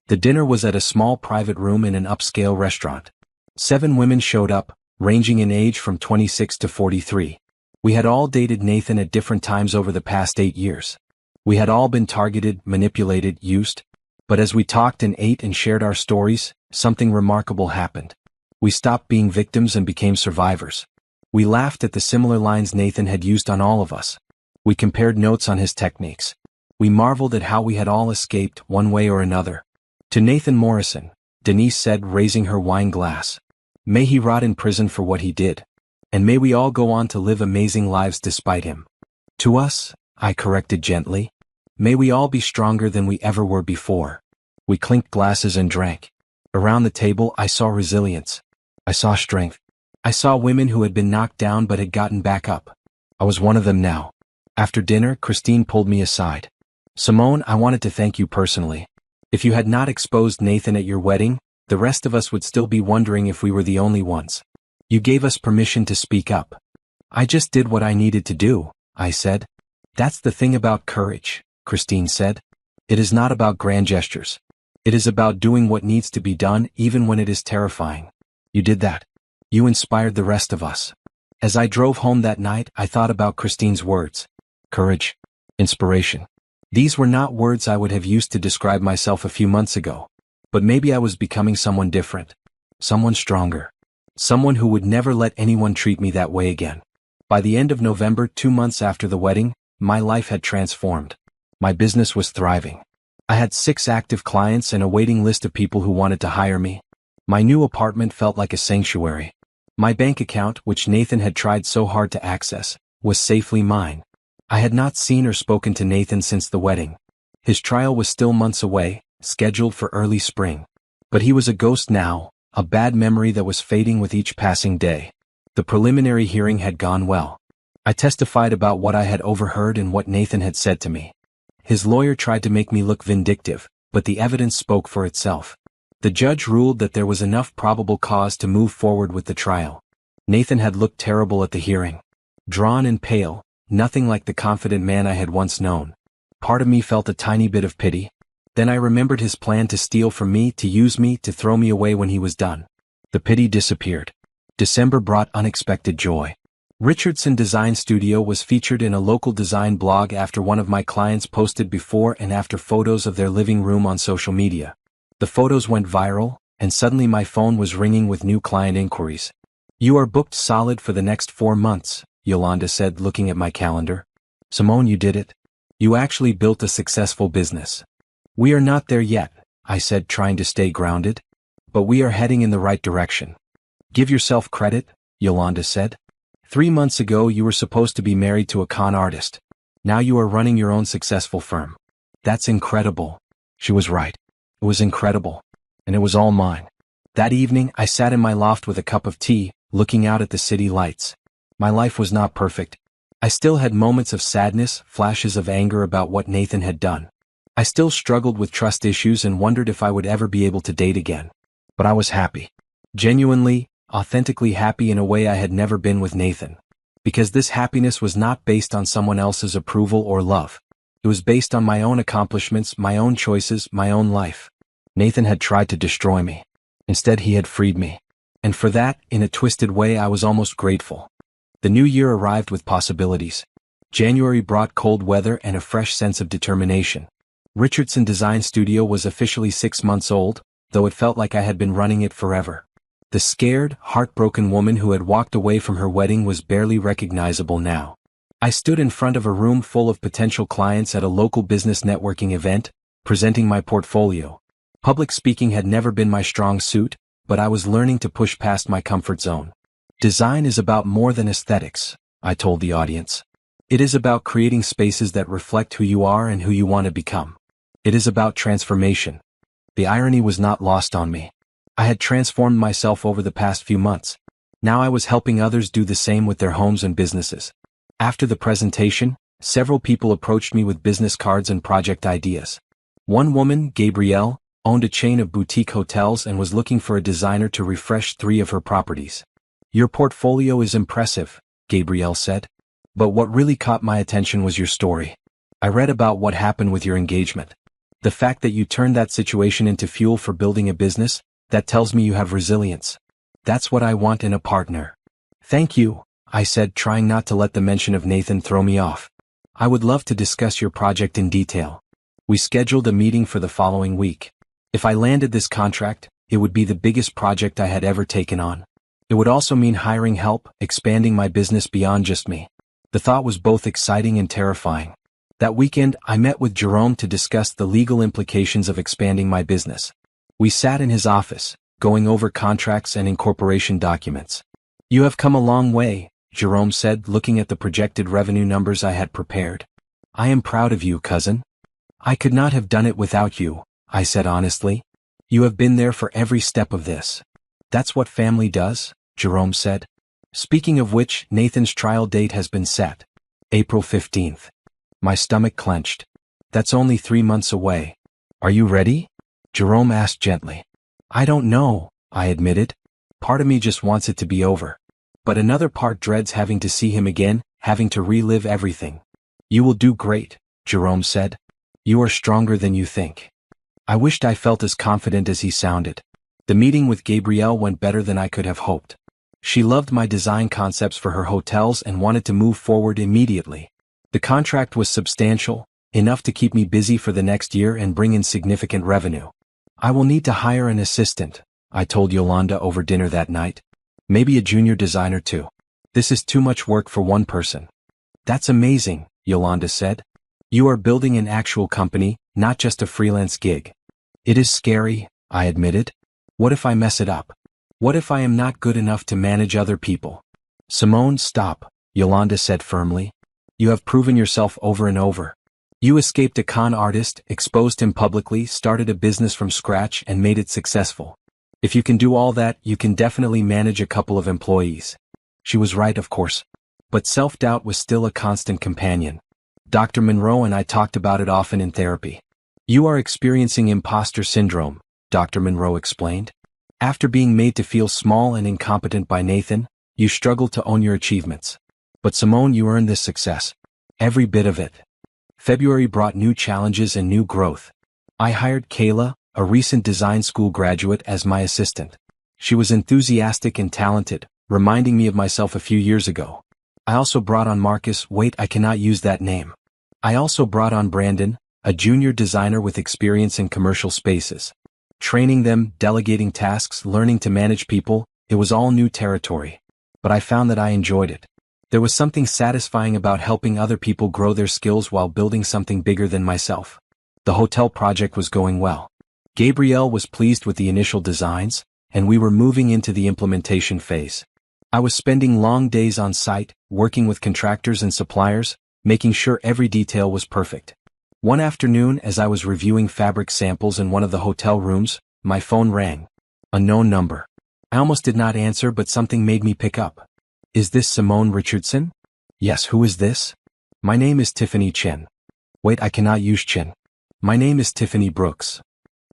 The dinner was at a small private room in an upscale restaurant. 7 women showed up, ranging in age from 26 to 43. We had all dated Nathan at different times over the past 8 years. We had all been targeted, manipulated, used. But as we talked and ate and shared our stories, something remarkable happened. We stopped being victims and became survivors. We laughed at the similar lines Nathan had used on all of us. We compared notes on his techniques. We marveled at how we had all escaped, one way or another. To Nathan Morrison, Denise said, raising her wine glass. May he rot in prison for what he did. And may we all go on to live amazing lives despite him. To us, I corrected gently. May we all be stronger than we ever were before. We clinked glasses and drank. Around the table I saw resilience. I saw strength. I saw women who had been knocked down but had gotten back up. I was one of them now. After dinner, Christine pulled me aside. Simone, I wanted to thank you personally. If you had not exposed Nathan at your wedding, the rest of us would still be wondering if we were the only ones. You gave us permission to speak up. I just did what I needed to do, I said. That's the thing about courage, Christine said. It is not about grand gestures. It is about doing what needs to be done even when it is terrifying. You did that. You inspired the rest of us. As I drove home that night, I thought about Christine's words. Courage. Inspiration. These were not words I would have used to describe myself a few months ago. But maybe I was becoming someone different. Someone stronger. Someone who would never let anyone treat me that way again. By the end of November, 2 months after the wedding, my life had transformed. My business was thriving. I had 6 active clients and a waiting list of people who wanted to hire me. My new apartment felt like a sanctuary. My bank account, which Nathan had tried so hard to access, was safely mine. I had not seen or spoken to Nathan since the wedding. His trial was still months away, scheduled for early spring. But he was a ghost now, a bad memory that was fading with each passing day. The preliminary hearing had gone well. I testified about what I had overheard and what Nathan had said to me. His lawyer tried to make me look vindictive, but the evidence spoke for itself. The judge ruled that there was enough probable cause to move forward with the trial. Nathan had looked terrible at the hearing. Drawn and pale, nothing like the confident man I had once known. Part of me felt a tiny bit of pity. Then I remembered his plan to steal from me, to use me, to throw me away when he was done. The pity disappeared. December brought unexpected joy. Richardson Design Studio was featured in a local design blog after one of my clients posted before and after photos of their living room on social media. The photos went viral, and suddenly my phone was ringing with new client inquiries. "You are booked solid for the next 4 months, Yolanda said, looking at my calendar. "Simone, you did it. You actually built a successful business." "We are not there yet," I said, trying to stay grounded. "But we are heading in the right direction." "Give yourself credit," Yolanda said. 3 months ago you were supposed to be married to a con artist. Now you are running your own successful firm. That's incredible." She was right. It was incredible. And it was all mine. That evening I sat in my loft with a cup of tea, looking out at the city lights. My life was not perfect. I still had moments of sadness, flashes of anger about what Nathan had done. I still struggled with trust issues and wondered if I would ever be able to date again. But I was happy. Genuinely, authentically happy in a way I had never been with Nathan. Because this happiness was not based on someone else's approval or love. It was based on my own accomplishments, my own choices, my own life. Nathan had tried to destroy me. Instead, he had freed me. And for that, in a twisted way, I was almost grateful. The new year arrived with possibilities. January brought cold weather and a fresh sense of determination. Richardson Design Studio was officially 6 months old, though it felt like I had been running it forever. The scared, heartbroken woman who had walked away from her wedding was barely recognizable now. I stood in front of a room full of potential clients at a local business networking event, presenting my portfolio. Public speaking had never been my strong suit, but I was learning to push past my comfort zone. "Design is about more than aesthetics," I told the audience. "It is about creating spaces that reflect who you are and who you want to become. It is about transformation." The irony was not lost on me. I had transformed myself over the past few months. Now I was helping others do the same with their homes and businesses. After the presentation, several people approached me with business cards and project ideas. One woman, Gabrielle, owned a chain of boutique hotels and was looking for a designer to refresh 3 of her properties. "Your portfolio is impressive," Gabrielle said. "But what really caught my attention was your story. I read about what happened with your engagement. The fact that you turned that situation into fuel for building a business, that tells me you have resilience. That's what I want in a partner." "Thank you," I said, trying not to let the mention of Nathan throw me off. "I would love to discuss your project in detail." We scheduled a meeting for the following week. If I landed this contract, it would be the biggest project I had ever taken on. It would also mean hiring help, expanding my business beyond just me. The thought was both exciting and terrifying. That weekend, I met with Jerome to discuss the legal implications of expanding my business. We sat in his office, going over contracts and incorporation documents. "You have come a long way," Jerome said, looking at the projected revenue numbers I had prepared. "I am proud of you, cousin." "I could not have done it without you," I said honestly. "You have been there for every step of this." "That's what family does," Jerome said. "Speaking of which, Nathan's trial date has been set. April 15th. My stomach clenched. "That's only 3 months away. Are you ready?" Jerome asked gently. "I don't know," I admitted. Part of me just wants it to be over. But another part dreads having to see him again, having to relive everything. "You will do great," Jerome said. "You are stronger than you think." I wished I felt as confident as he sounded. The meeting with Gabrielle went better than I could have hoped. She loved my design concepts for her hotels and wanted to move forward immediately. The contract was substantial, enough to keep me busy for the next year and bring in significant revenue. "I will need to hire an assistant," I told Yolanda over dinner that night. "Maybe a junior designer too. This is too much work for one person." "That's amazing," Yolanda said. "You are building an actual company, not just a freelance gig." "It is scary," I admitted. "What if I mess it up? What if I am not good enough to manage other people?" "Simone, stop," Yolanda said firmly. "You have proven yourself over and over. You escaped a con artist, exposed him publicly, started a business from scratch and made it successful. If you can do all that, you can definitely manage a couple of employees." She was right, of course. But self-doubt was still a constant companion. Dr. Monroe and I talked about it often in therapy. You are experiencing imposter syndrome, Dr. Monroe explained. After being made to feel small and incompetent by Nathan, you struggle to own your achievements. But Simone, you earned this success. Every bit of it. February brought new challenges and new growth. I hired Kayla, a recent design school graduate, as my assistant. She was enthusiastic and talented, reminding me of myself a few years ago. I also brought on Marcus. Wait, I cannot use that name. I also brought on Brandon, a junior designer with experience in commercial spaces. Training them, delegating tasks, learning to manage people, it was all new territory. But I found that I enjoyed it. There was something satisfying about helping other people grow their skills while building something bigger than myself. The hotel project was going well. Gabrielle was pleased with the initial designs, and we were moving into the implementation phase. I was spending long days on site, working with contractors and suppliers, making sure every detail was perfect. One afternoon, as I was reviewing fabric samples in one of the hotel rooms, my phone rang. Unknown number. I almost did not answer, but something made me pick up. Is this Simone Richardson? Yes, who is this? My name is Tiffany Chen. Wait, I cannot use Chen. My name is Tiffany Brooks.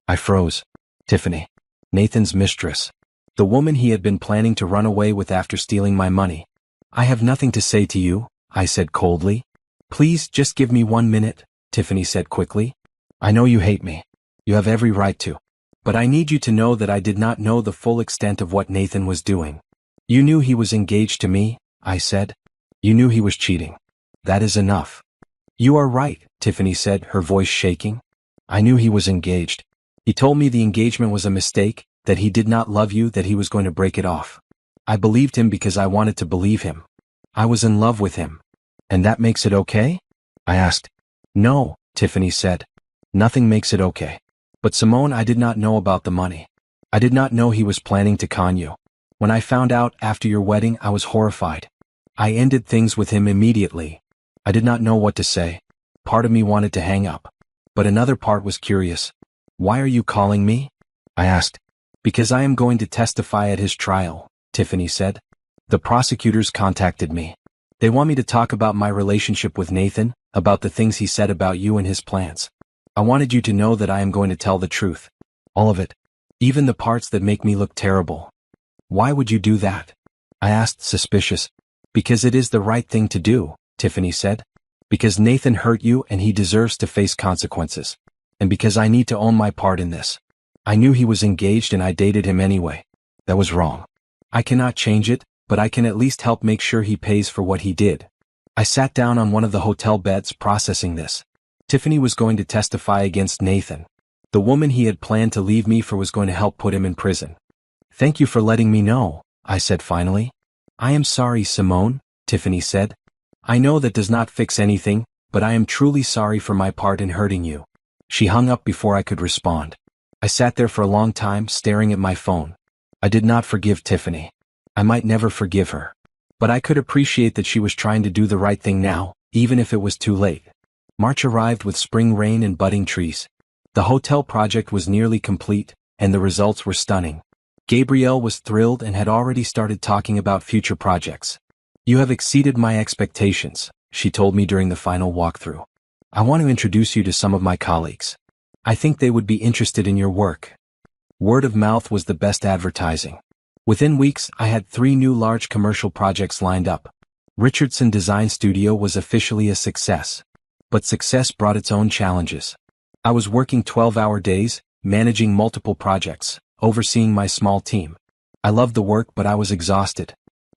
I froze. Tiffany. Nathan's mistress. The woman he had been planning to run away with after stealing my money. I have nothing to say to you, I said coldly. Please, just give me 1 minute, Tiffany said quickly. I know you hate me. You have every right to. But I need you to know that I did not know the full extent of what Nathan was doing. You knew he was engaged to me, I said. You knew he was cheating. That is enough. You are right, Tiffany said, her voice shaking. I knew he was engaged. He told me the engagement was a mistake, that he did not love you, that he was going to break it off. I believed him because I wanted to believe him. I was in love with him. And that makes it okay? I asked. No, Tiffany said. Nothing makes it okay. But Simone, I did not know about the money. I did not know he was planning to con you. When I found out after your wedding, I was horrified. I ended things with him immediately. I did not know what to say. Part of me wanted to hang up. But another part was curious. Why are you calling me? I asked. Because I am going to testify at his trial, Tiffany said. The prosecutors contacted me. They want me to talk about my relationship with Nathan, about the things he said about you and his plans. I wanted you to know that I am going to tell the truth. All of it. Even the parts that make me look terrible. Why would you do that? I asked, suspicious. Because it is the right thing to do, Tiffany said. Because Nathan hurt you and he deserves to face consequences. And because I need to own my part in this. I knew he was engaged and I dated him anyway. That was wrong. I cannot change it, but I can at least help make sure he pays for what he did. I sat down on one of the hotel beds processing this. Tiffany was going to testify against Nathan. The woman he had planned to leave me for was going to help put him in prison. Thank you for letting me know, I said finally. I am sorry, Simone, Tiffany said. I know that does not fix anything, but I am truly sorry for my part in hurting you. She hung up before I could respond. I sat there for a long time, staring at my phone. I did not forgive Tiffany. I might never forgive her. But I could appreciate that she was trying to do the right thing now, even if it was too late. March arrived with spring rain and budding trees. The hotel project was nearly complete, and the results were stunning. Gabrielle was thrilled and had already started talking about future projects. You have exceeded my expectations, she told me during the final walkthrough. I want to introduce you to some of my colleagues. I think they would be interested in your work. Word of mouth was the best advertising. Within weeks, I had 3 new large commercial projects lined up. Richardson Design Studio was officially a success. But success brought its own challenges. I was working 12-hour days, managing multiple projects, overseeing my small team. I loved the work, but I was exhausted.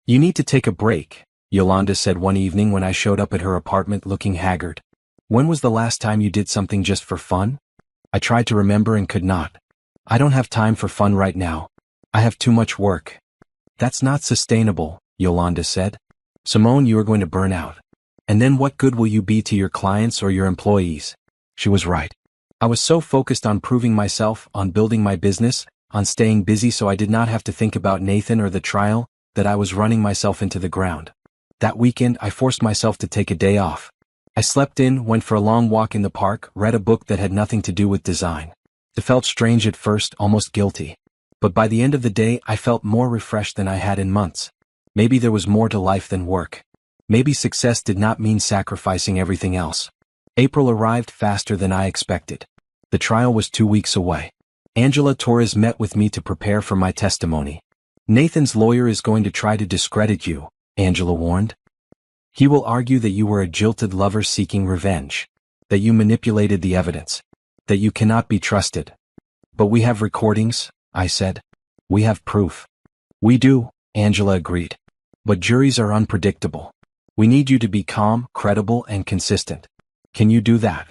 You need to take a break, Yolanda said one evening when I showed up at her apartment looking haggard. When was the last time you did something just for fun? I tried to remember and could not. I don't have time for fun right now. I have too much work. That's not sustainable, Yolanda said. Simone, you are going to burn out. And then what good will you be to your clients or your employees? She was right. I was so focused on proving myself, on building my business, on staying busy so I did not have to think about Nathan or the trial, that I was running myself into the ground. That weekend, I forced myself to take a day off. I slept in, went for a long walk in the park, read a book that had nothing to do with design. It felt strange at first, almost guilty. But by the end of the day, I felt more refreshed than I had in months. Maybe there was more to life than work. Maybe success did not mean sacrificing everything else. April arrived faster than I expected. The trial was 2 weeks away. Angela Torres met with me to prepare for my testimony. Nathan's lawyer is going to try to discredit you, Angela warned. He will argue that you were a jilted lover seeking revenge, that you manipulated the evidence, that you cannot be trusted. But we have recordings, I said. We have proof. We do, Angela agreed. But juries are unpredictable. We need you to be calm, credible, and consistent. Can you do that?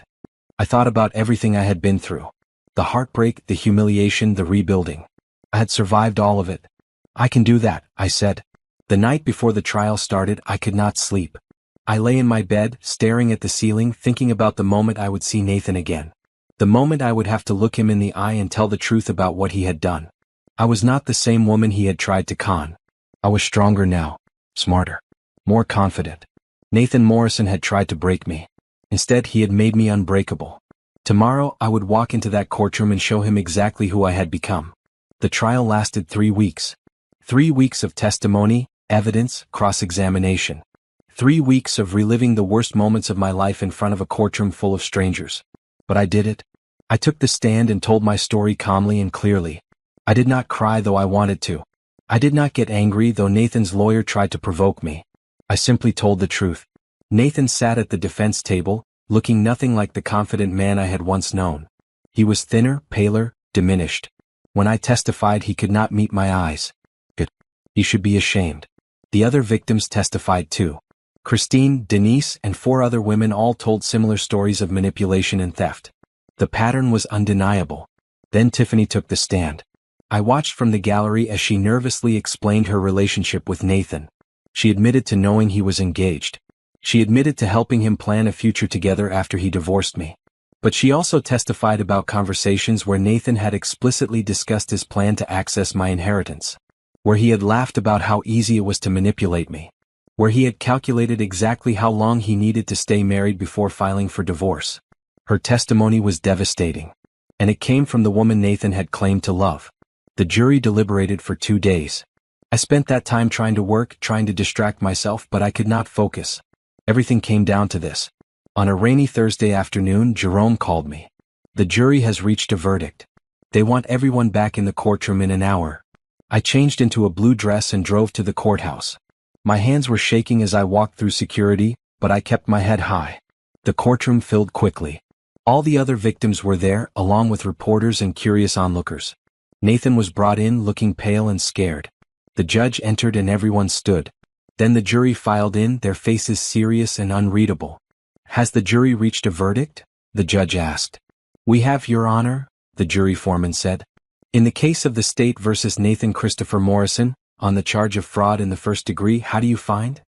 I thought about everything I had been through. The heartbreak, the humiliation, the rebuilding. I had survived all of it. I can do that, I said. The night before the trial started, I could not sleep. I lay in my bed, staring at the ceiling, thinking about the moment I would see Nathan again. The moment I would have to look him in the eye and tell the truth about what he had done. I was not the same woman he had tried to con. I was stronger now, smarter, more confident. Nathan Morrison had tried to break me. Instead, he had made me unbreakable. Tomorrow, I would walk into that courtroom and show him exactly who I had become. The trial lasted 3 weeks. 3 weeks of testimony, evidence, cross-examination. 3 weeks of reliving the worst moments of my life in front of a courtroom full of strangers. But I did it. I took the stand and told my story calmly and clearly. I did not cry though I wanted to. I did not get angry though Nathan's lawyer tried to provoke me. I simply told the truth. Nathan sat at the defense table, looking nothing like the confident man I had once known. He was thinner, paler, diminished. When I testified, he could not meet my eyes. Good. He should be ashamed. The other victims testified too. Christine, Denise, and 4 other women all told similar stories of manipulation and theft. The pattern was undeniable. Then Tiffany took the stand. I watched from the gallery as she nervously explained her relationship with Nathan. She admitted to knowing he was engaged. She admitted to helping him plan a future together after he divorced me. But she also testified about conversations where Nathan had explicitly discussed his plan to access my inheritance. Where he had laughed about how easy it was to manipulate me. Where he had calculated exactly how long he needed to stay married before filing for divorce. Her testimony was devastating. And it came from the woman Nathan had claimed to love. The jury deliberated for 2 days. I spent that time trying to work, trying to distract myself, but I could not focus. Everything came down to this. On a rainy Thursday afternoon, Jerome called me. The jury has reached a verdict. They want everyone back in the courtroom in an hour. I changed into a blue dress and drove to the courthouse. My hands were shaking as I walked through security, but I kept my head high. The courtroom filled quickly. All the other victims were there, along with reporters and curious onlookers. Nathan was brought in looking pale and scared. The judge entered and everyone stood. Then the jury filed in, their faces serious and unreadable. Has the jury reached a verdict? The judge asked. We have, Your Honor, the jury foreman said. In the case of the state versus Nathan Christopher Morrison, on the charge of fraud in the first degree, how do you find?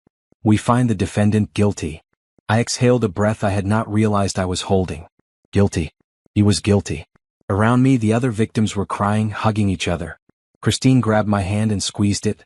We find the defendant guilty. I exhaled a breath I had not realized I was holding. Guilty. He was guilty. Around me, the other victims were crying, hugging each other. Christine grabbed my hand and squeezed it.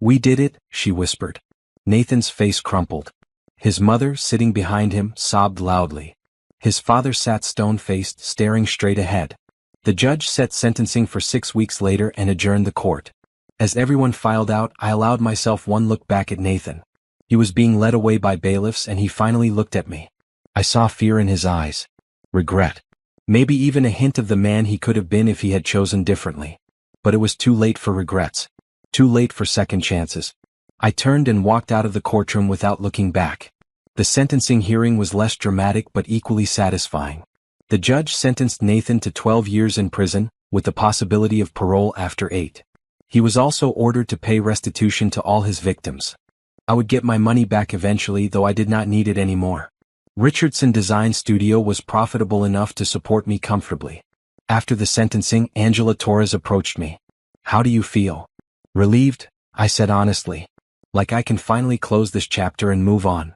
We did it, she whispered. Nathan's face crumpled. His mother, sitting behind him, sobbed loudly. His father sat stone-faced, staring straight ahead. The judge set sentencing for 6 weeks later and adjourned the court. As everyone filed out, I allowed myself one look back at Nathan. He was being led away by bailiffs and he finally looked at me. I saw fear in his eyes. Regret. Maybe even a hint of the man he could have been if he had chosen differently. But it was too late for regrets. Too late for second chances. I turned and walked out of the courtroom without looking back. The sentencing hearing was less dramatic but equally satisfying. The judge sentenced Nathan to 12 years in prison, with the possibility of parole after 8. He was also ordered to pay restitution to all his victims. I would get my money back eventually, though I did not need it anymore. Richardson Design Studio was profitable enough to support me comfortably. After the sentencing, Angela Torres approached me. How do you feel? Relieved, I said honestly. Like I can finally close this chapter and move on.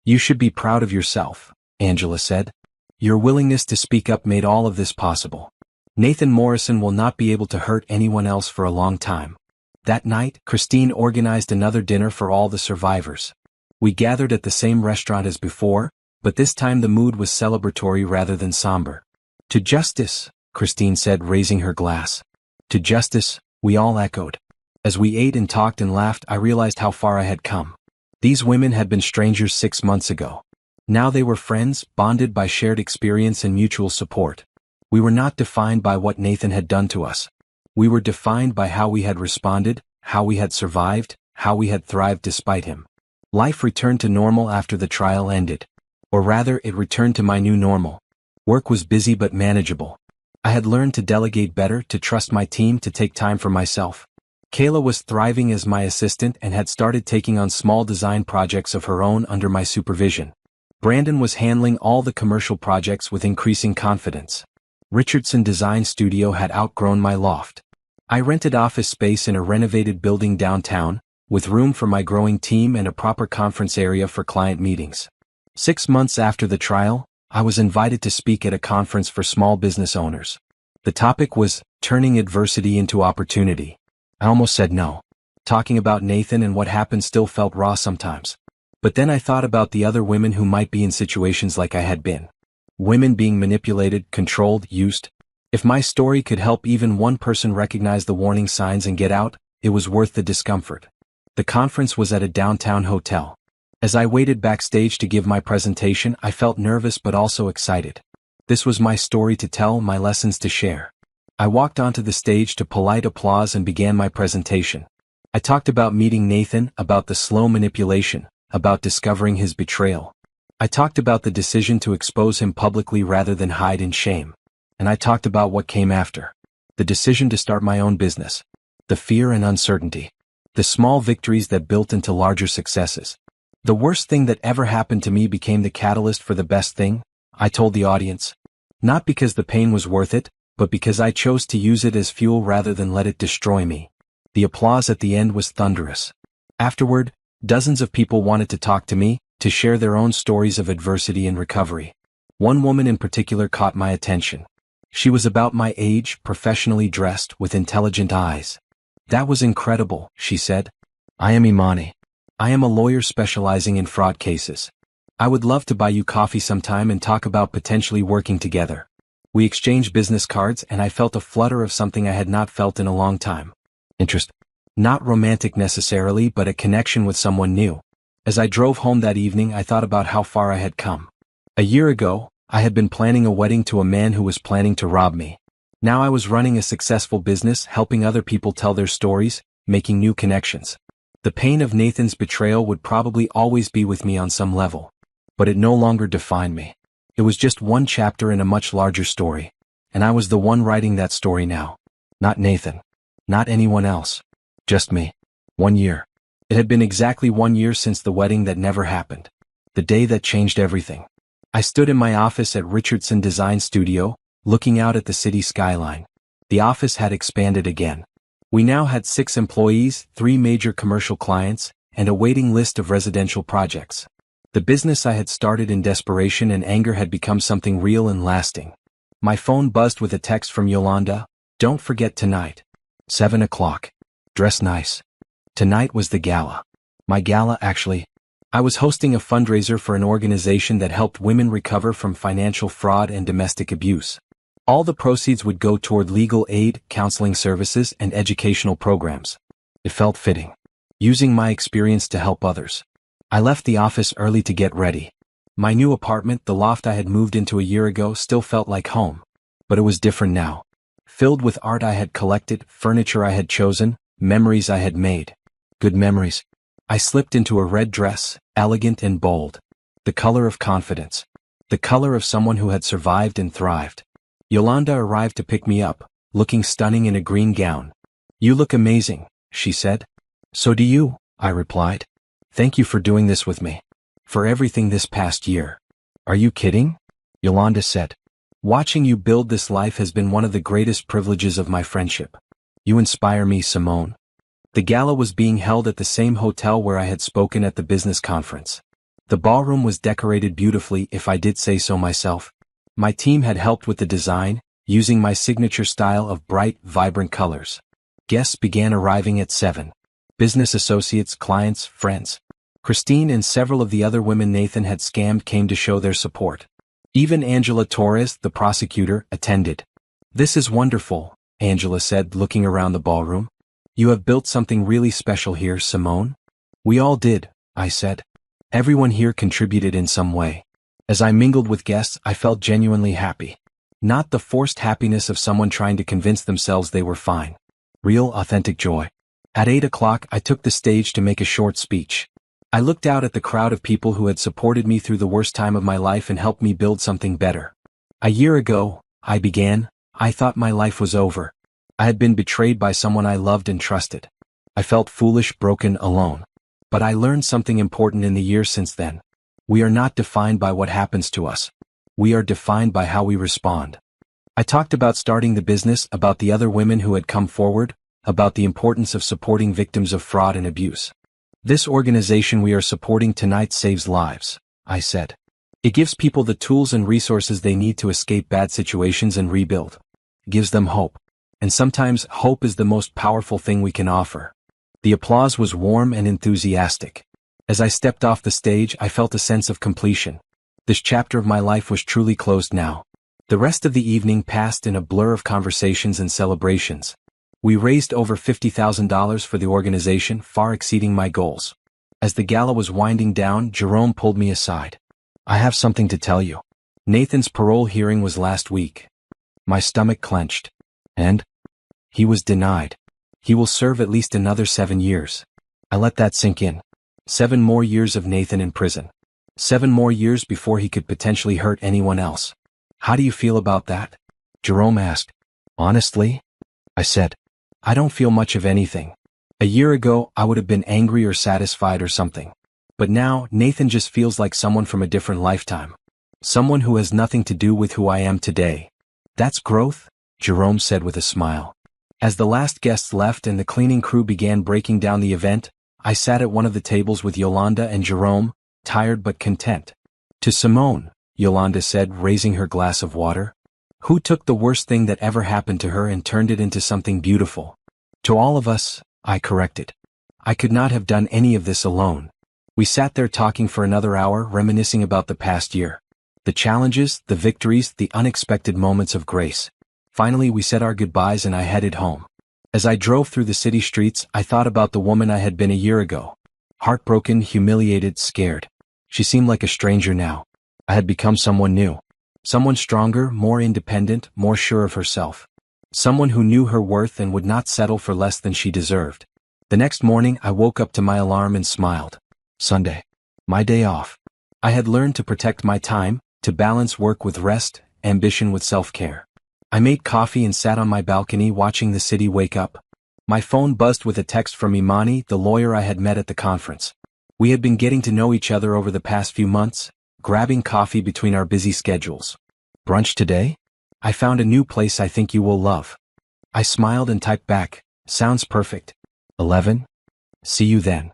You should be proud of yourself, Angela said. Your willingness to speak up made all of this possible. Nathan Morrison will not be able to hurt anyone else for a long time. That night, Christine organized another dinner for all the survivors. We gathered at the same restaurant as before, but this time the mood was celebratory rather than somber. To justice, Christine said, raising her glass. To justice, we all echoed. As we ate and talked and laughed, I realized how far I had come. These women had been strangers 6 months ago. Now they were friends, bonded by shared experience and mutual support. We were not defined by what Nathan had done to us. We were defined by how we had responded, how we had survived, how we had thrived despite him. Life returned to normal after the trial ended. Or rather, it returned to my new normal. Work was busy but manageable. I had learned to delegate better, to trust my team, to take time for myself. Kayla was thriving as my assistant and had started taking on small design projects of her own under my supervision. Brandon was handling all the commercial projects with increasing confidence. Richardson Design Studio had outgrown my loft. I rented office space in a renovated building downtown, with room for my growing team and a proper conference area for client meetings. 6 months after the trial, I was invited to speak at a conference for small business owners. The topic was turning adversity into opportunity. I almost said no. Talking about Nathan and what happened still felt raw sometimes. But then I thought about the other women who might be in situations like I had been. Women being manipulated, controlled, used. If my story could help even one person recognize the warning signs and get out, it was worth the discomfort. The conference was at a downtown hotel. As I waited backstage to give my presentation, I felt nervous but also excited. This was my story to tell, my lessons to share. I walked onto the stage to polite applause and began my presentation. I talked about meeting Nathan, about the slow manipulation, about discovering his betrayal. I talked about the decision to expose him publicly rather than hide in shame. And I talked about what came after. The decision to start my own business. The fear and uncertainty. The small victories that built into larger successes. The worst thing that ever happened to me became the catalyst for the best thing, I told the audience. Not because the pain was worth it, but because I chose to use it as fuel rather than let it destroy me. The applause at the end was thunderous. Afterward, dozens of people wanted to talk to me, to share their own stories of adversity and recovery. One woman in particular caught my attention. She was about my age, professionally dressed, with intelligent eyes. "That was incredible," she said. "I am Imani. I am a lawyer specializing in fraud cases. I would love to buy you coffee sometime and talk about potentially working together." We exchanged business cards and I felt a flutter of something I had not felt in a long time. Interest. Not romantic necessarily, but a connection with someone new. As I drove home that evening, I thought about how far I had come. A year ago, I had been planning a wedding to a man who was planning to rob me. Now I was running a successful business, helping other people tell their stories, making new connections. The pain of Nathan's betrayal would probably always be with me on some level. But it no longer defined me. It was just one chapter in a much larger story. And I was the one writing that story now. Not Nathan. Not anyone else. Just me. 1 year. It had been exactly 1 year since the wedding that never happened. The day that changed everything. I stood in my office at Richardson Design Studio, looking out at the city skyline. The office had expanded again. We now had 6 employees, 3 major commercial clients, and a waiting list of residential projects. The business I had started in desperation and anger had become something real and lasting. My phone buzzed with a text from Yolanda. "Don't forget tonight. 7 o'clock. Dress nice." Tonight was the gala. My gala, actually. I was hosting a fundraiser for an organization that helped women recover from financial fraud and domestic abuse. All the proceeds would go toward legal aid, counseling services, and educational programs. It felt fitting. Using my experience to help others. I left the office early to get ready. My new apartment, the loft I had moved into a year ago, still felt like home. But it was different now. Filled with art I had collected, furniture I had chosen, memories I had made. Good memories. I slipped into a red dress, elegant and bold. The color of confidence. The color of someone who had survived and thrived. Yolanda arrived to pick me up, looking stunning in a green gown. "You look amazing," she said. "So do you," I replied. "Thank you for doing this with me. For everything this past year." "Are you kidding?" Yolanda said. "Watching you build this life has been one of the greatest privileges of my friendship. You inspire me, Simone." The gala was being held at the same hotel where I had spoken at the business conference. The ballroom was decorated beautifully, if I did say so myself. My team had helped with the design, using my signature style of bright, vibrant colors. Guests began arriving at 7. Business associates, clients, friends. Christine and several of the other women Nathan had scammed came to show their support. Even Angela Torres, the prosecutor, attended. "This is wonderful," Angela said, looking around the ballroom. "You have built something really special here, Simone." "We all did," I said. Everyone here contributed in some way. As I mingled with guests, I felt genuinely happy. Not the forced happiness of someone trying to convince themselves they were fine. Real, authentic joy. At 8 o'clock, I took the stage to make a short speech. I looked out at the crowd of people who had supported me through the worst time of my life and helped me build something better. A year ago, I began, I thought my life was over. I had been betrayed by someone I loved and trusted. I felt foolish, broken, alone. But I learned something important in the years since then. We are not defined by what happens to us. We are defined by how we respond. I talked about starting the business, about the other women who had come forward, about the importance of supporting victims of fraud and abuse. This organization we are supporting tonight saves lives, I said. It gives people the tools and resources they need to escape bad situations and rebuild. It gives them hope. And sometimes hope is the most powerful thing we can offer. The applause was warm and enthusiastic. As I stepped off the stage, I felt a sense of completion. This chapter of my life was truly closed now. The rest of the evening passed in a blur of conversations and celebrations. We raised over $50,000 for the organization, far exceeding my goals. As the gala was winding down, Jerome pulled me aside. I have something to tell you. Nathan's parole hearing was last week. My stomach clenched. And? He was denied. He will serve at least another 7 years. I let that sink in. 7 more years of Nathan in prison. 7 more years before he could potentially hurt anyone else. How do you feel about that? Jerome asked. Honestly? I said. I don't feel much of anything. A year ago, I would have been angry or satisfied or something. But now, Nathan just feels like someone from a different lifetime. Someone who has nothing to do with who I am today. That's growth? Jerome said with a smile. As the last guests left and the cleaning crew began breaking down the event, I sat at one of the tables with Yolanda and Jerome, tired but content. To Simone, Yolanda said, raising her glass of water. Who took the worst thing that ever happened to her and turned it into something beautiful? To all of us, I corrected. I could not have done any of this alone. We sat there talking for another hour, reminiscing about the past year. The challenges, the victories, the unexpected moments of grace. Finally, we said our goodbyes and I headed home. As I drove through the city streets, I thought about the woman I had been a year ago. Heartbroken, humiliated, scared. She seemed like a stranger now. I had become someone new. Someone stronger, more independent, more sure of herself. Someone who knew her worth and would not settle for less than she deserved. The next morning, I woke up to my alarm and smiled. Sunday. My day off. I had learned to protect my time, to balance work with rest, ambition with self-care. I made coffee and sat on my balcony watching the city wake up. My phone buzzed with a text from Imani, the lawyer I had met at the conference. We had been getting to know each other over the past few months, grabbing coffee between our busy schedules. Brunch today? I found a new place I think you will love. I smiled and typed back, sounds perfect. 11? See you then.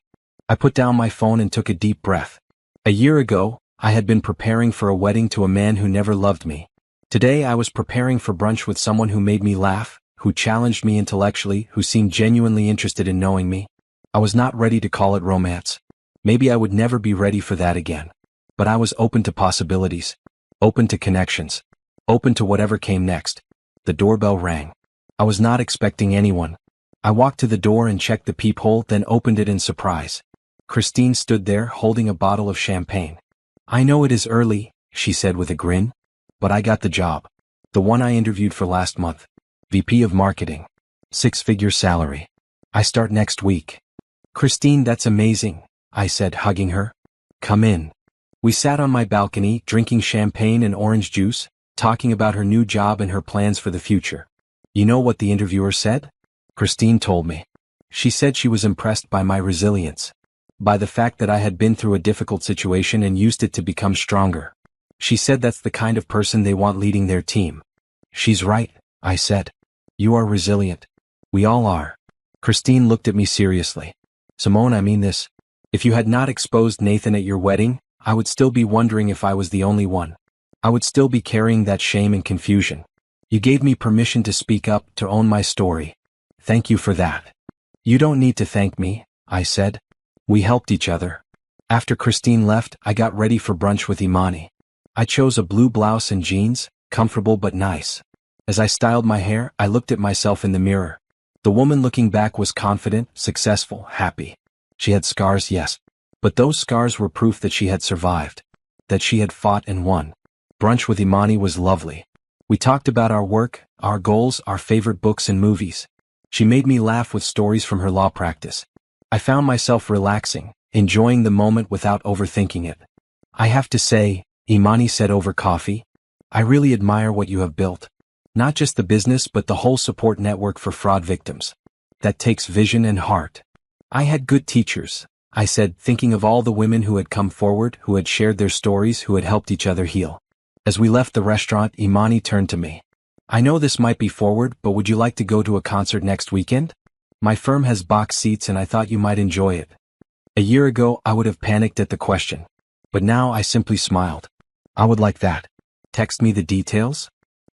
I put down my phone and took a deep breath. A year ago, I had been preparing for a wedding to a man who never loved me. Today I was preparing for brunch with someone who made me laugh, who challenged me intellectually, who seemed genuinely interested in knowing me. I was not ready to call it romance. Maybe I would never be ready for that again. But I was open to possibilities. Open to connections. Open to whatever came next. The doorbell rang. I was not expecting anyone. I walked to the door and checked the peephole, then opened it in surprise. Christine stood there holding a bottle of champagne. I know it is early, she said with a grin. But I got the job. The one I interviewed for last month. VP of Marketing. 6-figure salary. I start next week. Christine, that's amazing, I said, hugging her. Come in. We sat on my balcony, drinking champagne and orange juice, talking about her new job and her plans for the future. You know what the interviewer said? Christine told me. She said she was impressed by my resilience. By the fact that I had been through a difficult situation and used it to become stronger. She said that's the kind of person they want leading their team. She's right, I said. You are resilient. We all are. Christine looked at me seriously. Simone, I mean this. If you had not exposed Nathan at your wedding, I would still be wondering if I was the only one. I would still be carrying that shame and confusion. You gave me permission to speak up, to own my story. Thank you for that. You don't need to thank me, I said. We helped each other. After Christine left, I got ready for brunch with Imani. I chose a blue blouse and jeans, comfortable but nice. As I styled my hair, I looked at myself in the mirror. The woman looking back was confident, successful, happy. She had scars, yes. But those scars were proof that she had survived, that she had fought and won. Brunch with Imani was lovely. We talked about our work, our goals, our favorite books and movies. She made me laugh with stories from her law practice. I found myself relaxing, enjoying the moment without overthinking it. I have to say, Imani said over coffee, I really admire what you have built. Not just the business but the whole support network for fraud victims. That takes vision and heart. I had good teachers, I said, thinking of all the women who had come forward, who had shared their stories, who had helped each other heal. As we left the restaurant, Imani turned to me. I know this might be forward, but would you like to go to a concert next weekend? My firm has box seats and I thought you might enjoy it. A year ago, I would have panicked at the question. But now I simply smiled. I would like that. Text me the details?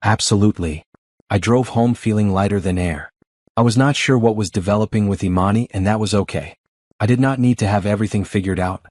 Absolutely. I drove home feeling lighter than air. I was not sure what was developing with Imani, and that was okay. I did not need to have everything figured out.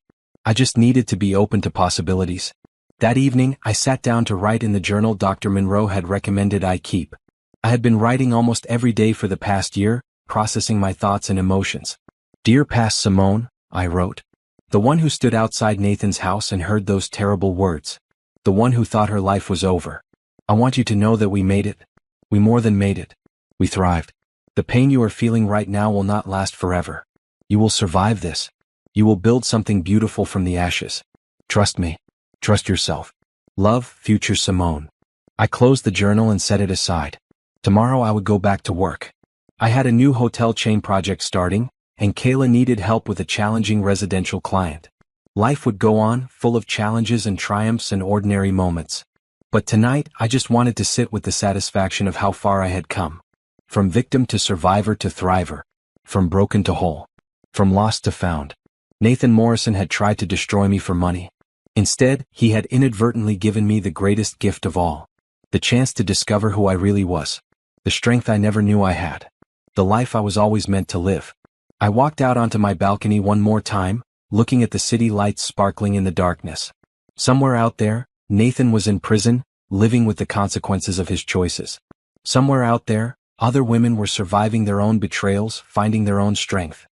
I just needed to be open to possibilities. That evening, I sat down to write in the journal Dr. Monroe had recommended I keep. I had been writing almost every day for the past year, processing my thoughts and emotions. Dear past Simone, I wrote. The one who stood outside Nathan's house and heard those terrible words. The one who thought her life was over. I want you to know that we made it. We more than made it. We thrived. The pain you are feeling right now will not last forever. You will survive this. You will build something beautiful from the ashes. Trust me. Trust yourself. Love, future Simone. I closed the journal and set it aside. Tomorrow I would go back to work. I had a new hotel chain project starting, and Kayla needed help with a challenging residential client. Life would go on, full of challenges and triumphs and ordinary moments. But tonight, I just wanted to sit with the satisfaction of how far I had come. From victim to survivor to thriver. From broken to whole. From lost to found. Nathan Morrison had tried to destroy me for money. Instead, he had inadvertently given me the greatest gift of all. The chance to discover who I really was. The strength I never knew I had. The life I was always meant to live. I walked out onto my balcony one more time, looking at the city lights sparkling in the darkness. Somewhere out there, Nathan was in prison, living with the consequences of his choices. Somewhere out there, other women were surviving their own betrayals, finding their own strength.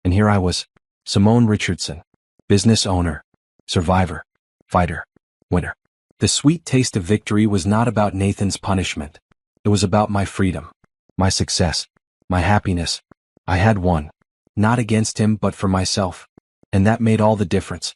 And here I was, Simone Richardson, business owner, survivor, fighter, winner. The sweet taste of victory was not about Nathan's punishment. It was about my freedom, my success, my happiness. I had won. Not against him but for myself. And that made all the difference.